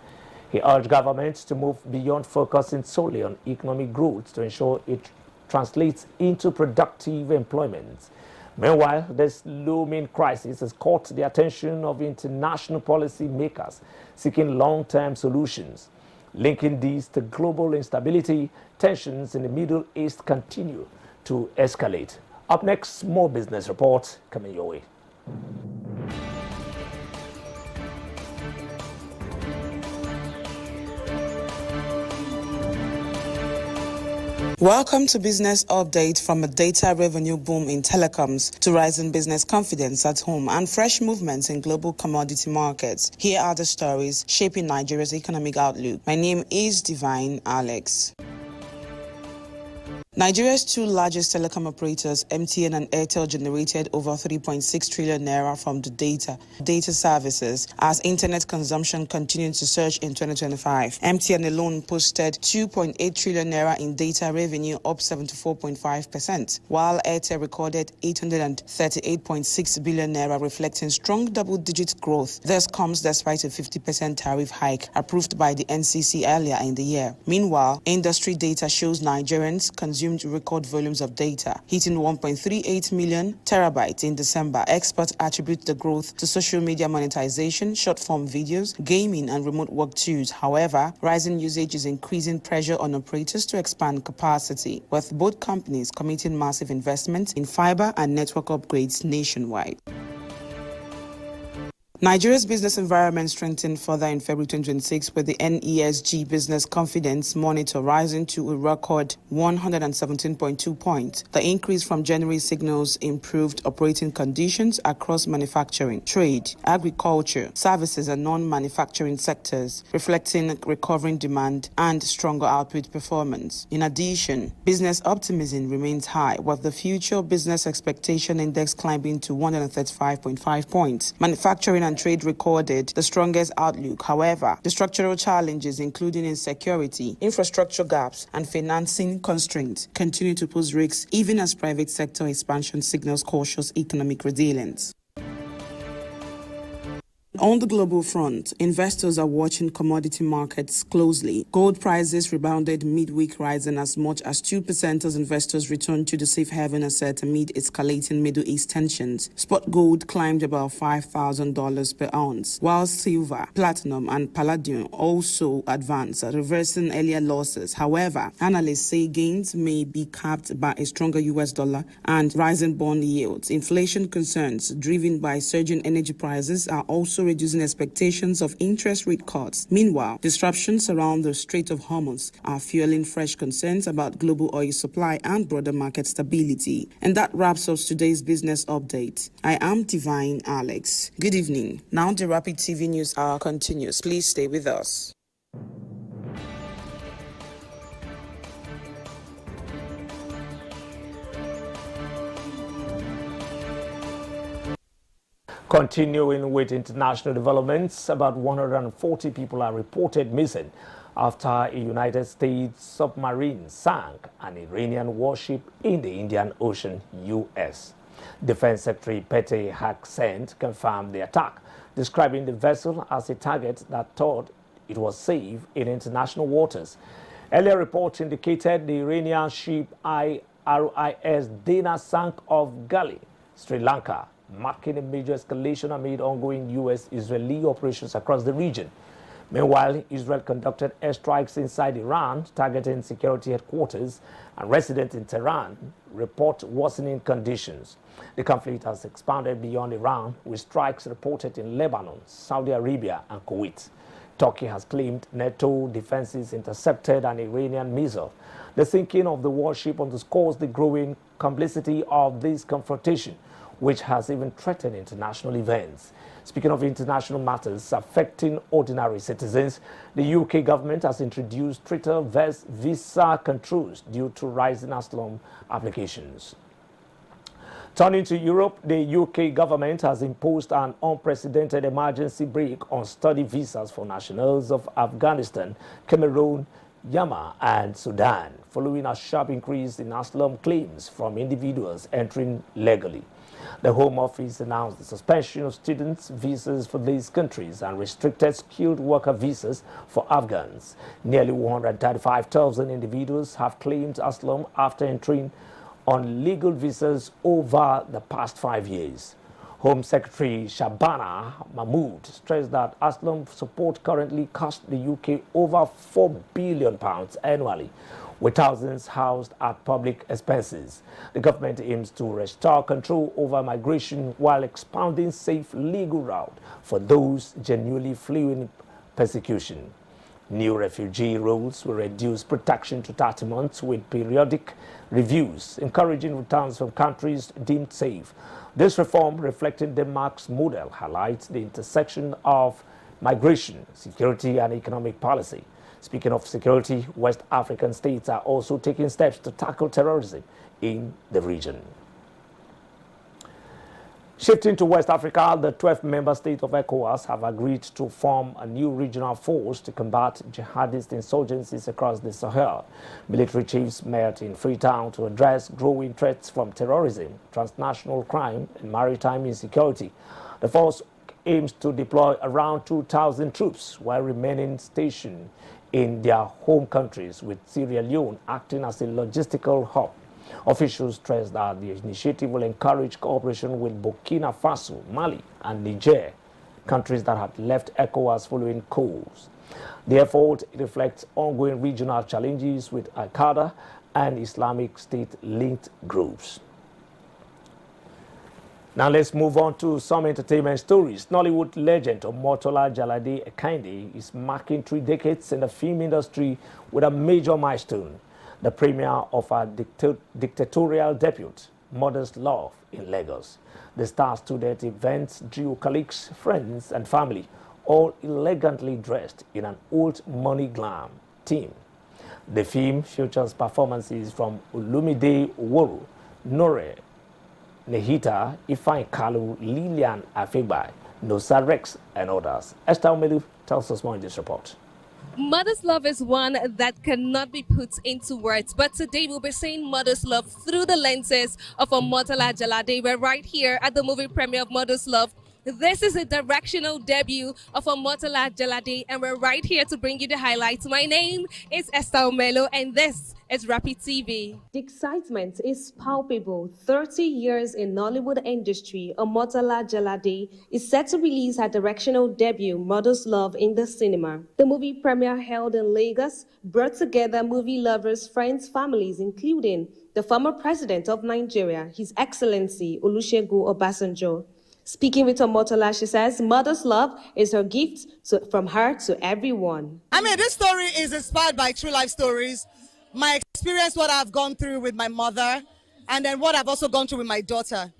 He urged governments to move beyond focusing solely on economic growth to ensure it translates into productive employment. Meanwhile, this looming crisis has caught the attention of international policy makers seeking long-term solutions. Linking these to global instability, tensions in the Middle East continue to escalate. Up next, more business reports coming your way. Welcome to Business Update. From a data revenue boom in telecoms to rising business confidence at home and fresh movements in global commodity markets. Here are the stories shaping Nigeria's economic outlook. My name is Divine Alex. Nigeria's two largest telecom operators, MTN and Airtel, generated over 3.6 trillion naira from the data services as internet consumption continued to surge in 2025. MTN alone posted 2.8 trillion naira in data revenue, up 74.5%, while Airtel recorded 838.6 billion naira, reflecting strong double-digit growth. This comes despite a 50% tariff hike approved by the NCC earlier in the year. Meanwhile, industry data shows Nigerians consumed record volumes of data, hitting 1.38 million terabytes in December. Experts attribute the growth to social media monetization, short-form videos, gaming, and remote work tools. However, rising usage is increasing pressure on operators to expand capacity, with both companies committing massive investments in fiber and network upgrades nationwide. Nigeria's business environment strengthened further in February 2026 with the NESG Business Confidence Monitor rising to a record 117.2 points. The increase from January signals improved operating conditions across manufacturing, trade, agriculture, services and non-manufacturing sectors, reflecting recovering demand and stronger output performance. In addition, business optimism remains high, with the Future Business Expectation Index climbing to 135.5 points. Manufacturing and trade recorded the strongest outlook. However, the structural challenges, including insecurity, infrastructure gaps, and financing constraints, continue to pose risks even as private sector expansion signals cautious economic resilience. On the global front, investors are watching commodity markets closely. Gold prices rebounded midweek, rising as much as 2% as investors returned to the safe haven asset amid escalating Middle East tensions. Spot gold climbed about $5,000 per ounce, while silver, platinum, and palladium also advanced, reversing earlier losses. However, analysts say gains may be capped by a stronger US dollar and rising bond yields. Inflation concerns, driven by surging energy prices, are also reducing expectations of interest rate cuts. Meanwhile, disruptions around the Strait of Hormuz are fueling fresh concerns about global oil supply and broader market stability. And that wraps up today's business update. I am Divine Alex. Good evening. Now the Rapid TV News Hour continues. Please stay with us. Continuing with international developments, about 140 people are reported missing after a United States submarine sank an Iranian warship in the Indian Ocean, U.S. Defense Secretary Pete Hegseth confirmed the attack, describing the vessel as a target that thought it was safe in international waters. Earlier reports indicated the Iranian ship RIS Dana sank off Gali, Sri Lanka, marking a major escalation amid ongoing U.S.-Israeli operations across the region. Meanwhile, Israel conducted airstrikes inside Iran, targeting security headquarters, and residents in Tehran report worsening conditions. The conflict has expanded beyond Iran, with strikes reported in Lebanon, Saudi Arabia, and Kuwait. Turkey has claimed NATO defenses intercepted an Iranian missile. The sinking of the warship underscores the growing complexity of this confrontation, which has even threatened international events. Speaking of international matters affecting ordinary citizens, the UK government has introduced stricter visa controls due to rising asylum applications. Turning to Europe, the UK government has imposed an unprecedented emergency brake on study visas for nationals of Afghanistan, Cameroon, Yemen, and Sudan, following a sharp increase in asylum claims from individuals entering legally. The Home Office announced the suspension of students' visas for these countries and restricted skilled worker visas for Afghans. Nearly 135,000 individuals have claimed asylum after entering on legal visas over the past 5 years. Home Secretary Shabana Mahmood stressed that asylum support currently costs the UK over £4 billion annually, with thousands housed at public expenses. The government aims to restore control over migration while expanding safe legal routes for those genuinely fleeing persecution. New refugee rules will reduce protection to 30 months with periodic reviews, encouraging returns from countries deemed safe. This reform, reflecting Denmark's model, highlights the intersection of migration, security, and economic policy. Speaking of security, West African states are also taking steps to tackle terrorism in the region. Shifting to West Africa, the 12 member states of ECOWAS have agreed to form a new regional force to combat jihadist insurgencies across the Sahel. Military chiefs met in Freetown to address growing threats from terrorism, transnational crime, and maritime insecurity. The force aims to deploy around 2,000 troops while remaining stationed in their home countries, with Sierra Leone acting as a logistical hub. Officials stress that the initiative will encourage cooperation with Burkina Faso, Mali, and Niger, countries that had left ECOWAS following coups. The effort reflects ongoing regional challenges with Al-Qaeda and Islamic State-linked groups. Now let's move on to some entertainment stories. Nollywood legend Omotola Jalade Ekinde is marking 3 decades in the film industry with a major milestone: the premiere of her dictatorial debut, Mother's Love, in Lagos. The star stood at events, drew colleagues, friends, and family, all elegantly dressed in an old money glam theme. The film features performances from Olumide Oworu, Nore Nehita, Ifeanyi Kalu, Lilian Afegbai, Nosa Rex, and others. Esther Omelu tells us more in this report. Mother's love is one that cannot be put into words, but today we'll be seeing mother's love through the lenses of Omotola Jalade. We're right here at the movie premiere of Mother's Love. This is a directional debut of Omotola Jalade, and we're right here to bring you the highlights. My name is Esther Omelo, and this is Rapid TV. The excitement is palpable. 30 years in Nollywood industry, Omotola Jalade is set to release her directional debut, Mother's Love, in the cinema. The movie premiere held in Lagos brought together movie lovers, friends, families, including the former president of Nigeria, His Excellency Olusegun Obasanjo. Speaking with Omotola, she says Mother's Love is her gift from her to everyone. I mean, this story is inspired by true life stories. My experience, what I've gone through with my mother, and then what I've also gone through with my daughter.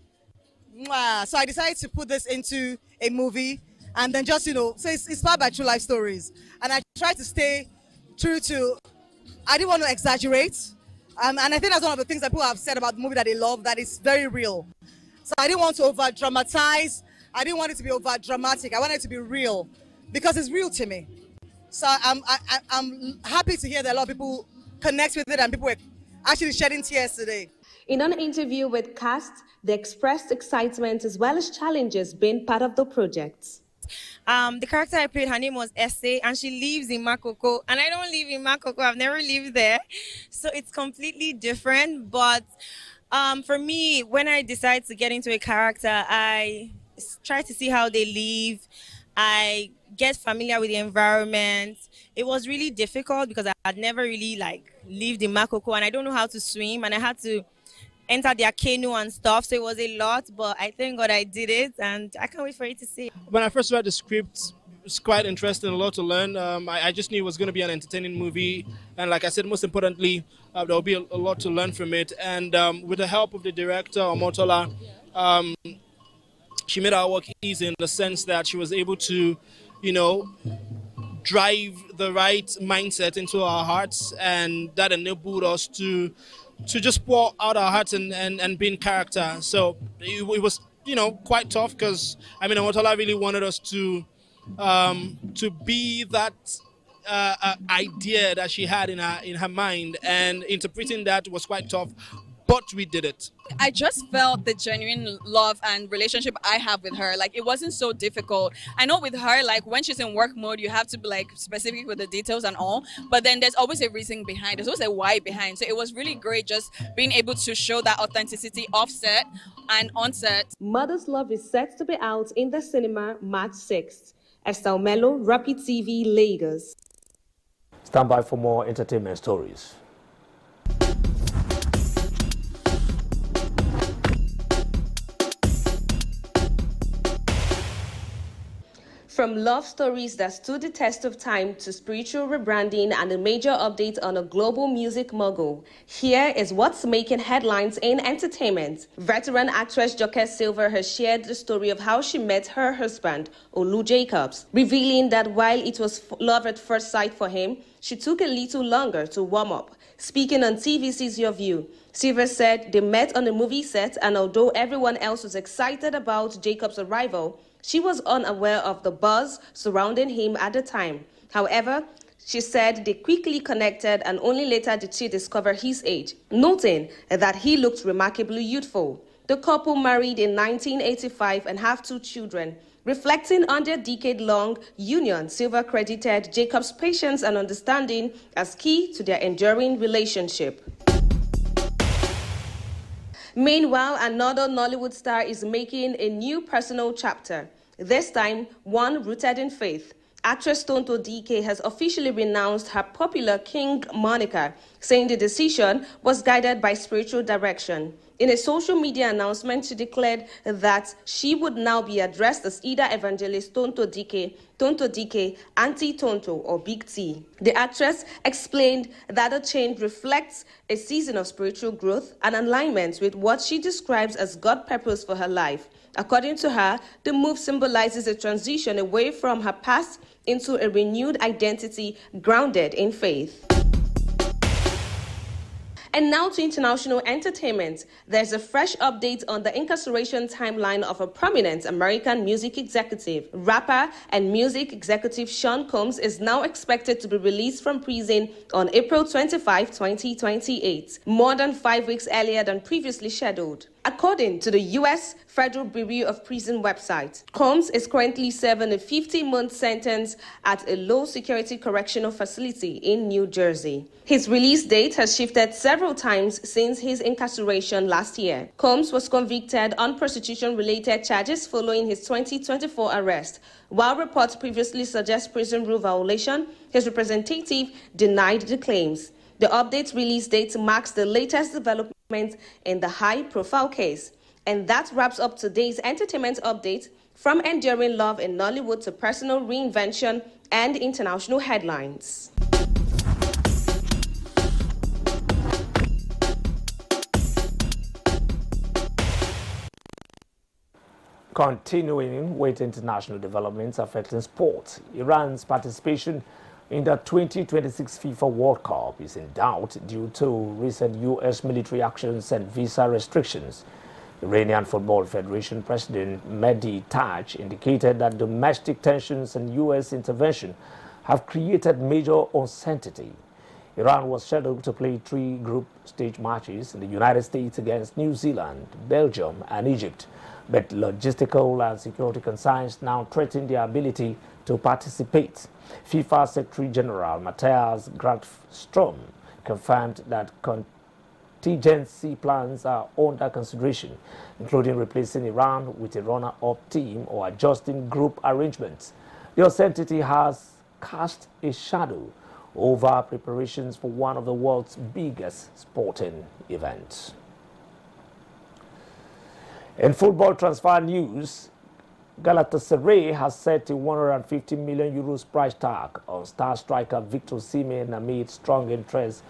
So I decided to put this into a movie, and then just, so it's inspired by true life stories. And I tried to stay true to, I didn't want to exaggerate. And I think that's one of the things that people have said about the movie that they love, that it's very real. So I didn't want to over-dramatize. I didn't want it to be over-dramatic. I wanted it to be real because it's real to me. So I'm happy to hear that a lot of people connect with it and people were actually shedding tears today. In an interview with Cast, they expressed excitement as well as challenges being part of the project. The character I played, her name was Essay, and she lives in Makoko, and I don't live in Makoko. I've never lived there, so it's completely different. But for me, when I decide to get into a character, I try to see how they live. I get familiar with the environment. It was really difficult because I had never really lived in Makoko, and I don't know how to swim, and I had to enter their canoe and stuff, so it was a lot, but I thank God I did it, and I can't wait for you to see. When I first read the script, it was quite interesting, a lot to learn. I just knew it was going to be an entertaining movie, and like I said, most importantly, there will be a lot to learn from it. And with the help of the director, Omotola, she made our work easy in the sense that she was able to, you know, drive the right mindset into our hearts, and that enabled us to just pour out our hearts and be in character. So it was, you know, quite tough because, I mean, Omotola really wanted us to be that idea that she had in her mind, and interpreting that was quite tough, but we did it. I just felt the genuine love and relationship I have with her. Like, it wasn't so difficult. I know with her, like, when she's in work mode, you have to be like specific with the details and all, but then there's always a reason behind. There's always a why behind. So it was really great just being able to show that authenticity offset and onset. Mother's Love is set to be out in the cinema March 6th. Estelle Mello, Rapid TV, Lagos. Stand by for more entertainment stories. From love stories that stood the test of time to spiritual rebranding and a major update on a global music mogul, here is what's making headlines in entertainment. Veteran actress Joke Silver has shared the story of how she met her husband, Olu Jacobs, revealing that while it was love at first sight for him, she took a little longer to warm up. Speaking on TVC's Your View, Silver said they met on a movie set, and although everyone else was excited about Jacobs' arrival, she was unaware of the buzz surrounding him at the time. However, she said they quickly connected, and only later did she discover his age, noting that he looked remarkably youthful. The couple married in 1985 and have 2 children. Reflecting on their decade-long union, Silver credited Jacob's patience and understanding as key to their enduring relationship. Meanwhile, another Nollywood star is making a new personal chapter, this time one rooted in faith. Actress Tonto DK has officially renounced her popular King moniker, saying the decision was guided by spiritual direction. In a social media announcement, she declared that she would now be addressed as either Evangelist Tonto DK, Auntie Tonto, or Big T. The actress explained that the change reflects a season of spiritual growth and alignment with what she describes as God's purpose for her life. According to her, the move symbolizes a transition away from her past into a renewed identity grounded in faith. And now to international entertainment. There's a fresh update on the incarceration timeline of a prominent American music executive. Rapper and music executive Sean Combs is now expected to be released from prison on April 25, 2028, more than 5 weeks earlier than previously scheduled. According to the U.S. Federal Bureau of Prison website, Combs is currently serving a 50-month sentence at a low-security correctional facility in New Jersey. His release date has shifted several times since his incarceration last year. Combs was convicted on prostitution-related charges following his 2024 arrest. While reports previously suggest prison rule violation, his representative denied the claims. The update's release date marks the latest development in the high-profile case. And that wraps up today's entertainment update, from enduring love in Nollywood to personal reinvention and international headlines. Continuing with international developments affecting sport, Iran's participation in the 2026 FIFA World Cup is in doubt due to recent U.S. military actions and visa restrictions. Iranian Football Federation President Mehdi Taj indicated that domestic tensions and U.S. intervention have created major uncertainty. Iran was scheduled to play 3 group stage matches in the United States against New Zealand, Belgium, and Egypt, but logistical and security concerns now threaten their ability to participate. FIFA Secretary General Matthias Grafström confirmed that contingency plans are under consideration, including replacing Iran with a runner-up team or adjusting group arrangements. The uncertainty has cast a shadow over preparations for one of the world's biggest sporting events. In football transfer news, Galatasaray has set a 150 million euros price tag on star striker Victor Osimhen amid strong interest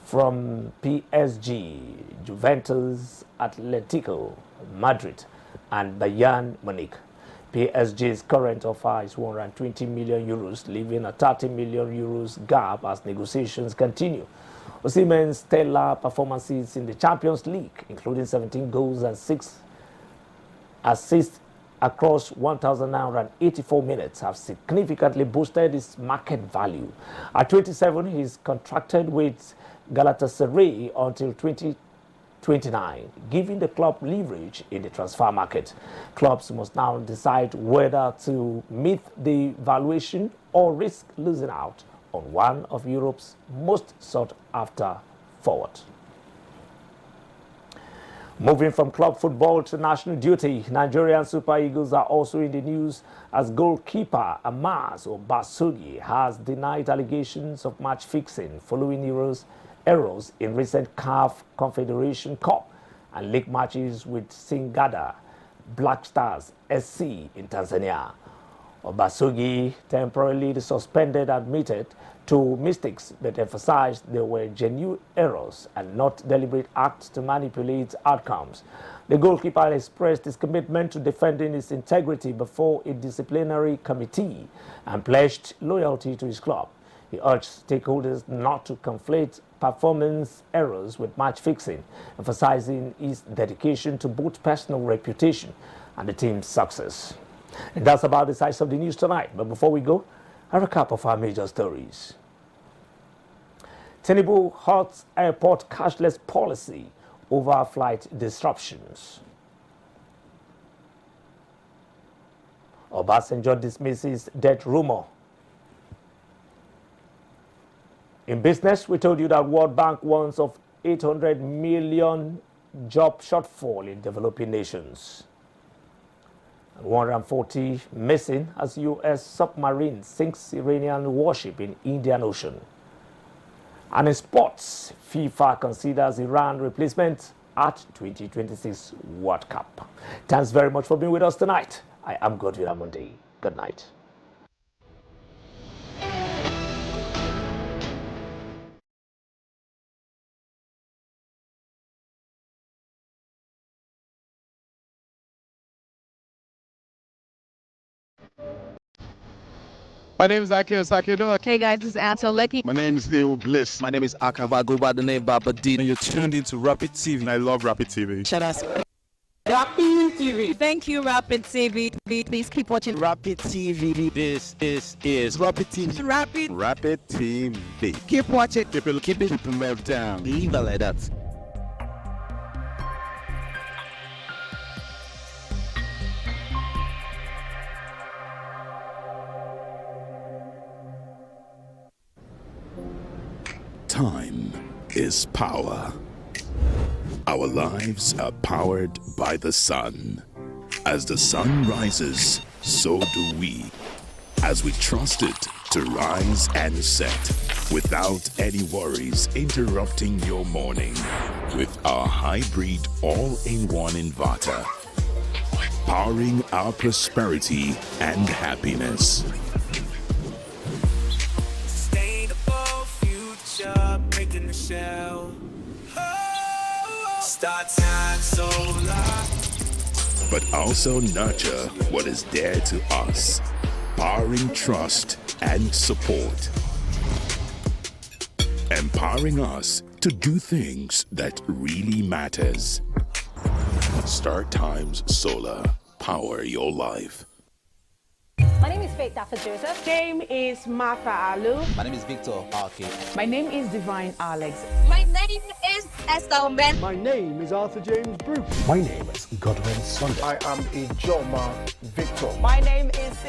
from PSG, Juventus, Atletico Madrid, and Bayern Munich. PSG's current offer is 120 million euros, leaving a 30 million euros gap as negotiations continue. Osimhen's stellar performances in the Champions League, including 17 goals and 6 assists across 1,984 minutes, have significantly boosted his market value. At 27, he's contracted with Galatasaray until 2029, giving the club leverage in the transfer market. Clubs must now decide whether to meet the valuation or risk losing out on one of Europe's most sought-after forwards. Moving from club football to national duty, Nigerian Super Eagles are also in the news as goalkeeper Amaz Obasugi has denied allegations of match fixing following errors in recent CAF Confederation Cup and league matches with Singida Black Stars SC in Tanzania. Obasugi, temporarily suspended, admitted to mistakes but emphasized they were genuine errors and not deliberate acts to manipulate outcomes. The goalkeeper expressed his commitment to defending his integrity before a disciplinary committee and pledged loyalty to his club. He urged stakeholders not to conflate performance errors with match fixing, emphasizing his dedication to both personal reputation and the team's success. And that's about the size of the news tonight. But before we go, a recap of our major stories. Tinubu halts airport cashless policy over flight disruptions. Obasanjo dismisses debt rumor. In business, we told you that World Bank warns of 800 million job shortfall in developing nations. 140 missing as U.S. submarine sinks Iranian warship in Indian Ocean. And in sports, FIFA considers Iran replacement at 2026 World Cup. Thanks very much for being with us tonight. I am Godwin Amundi. Good night. My name is Akio Sakido. Hey guys, this is Ansel Lecky. My name is Neil Bliss. My name is Akava, go by the name Baba D. And you're tuned into Rapid TV. And I love Rapid TV. Shout out. Rapid TV. Thank you, Rapid TV. Please keep watching Rapid TV. This is Rapid TV. Rapid TV. Keep watching. Keep it meltdown. Leave it like that. Time is power. Our lives are powered by the sun. As the sun rises, so do we. As we trust it to rise and set without any worries interrupting your morning. With our hybrid all-in-one inverter, powering our prosperity and happiness. Making the shell. Start time solar. But also nurture what is dear to us, powering trust and support. Empowering us to do things that really matters. Start Times Solar. Power your life. My name is Faith Dafa Joseph. Name is Martha Alu. My name is Victor Arke. My name is Divine Alex. My name is Esther Ben. My name is Arthur James Bruce. My name is Godwin Sunday. I am Ijoma Victor. My name is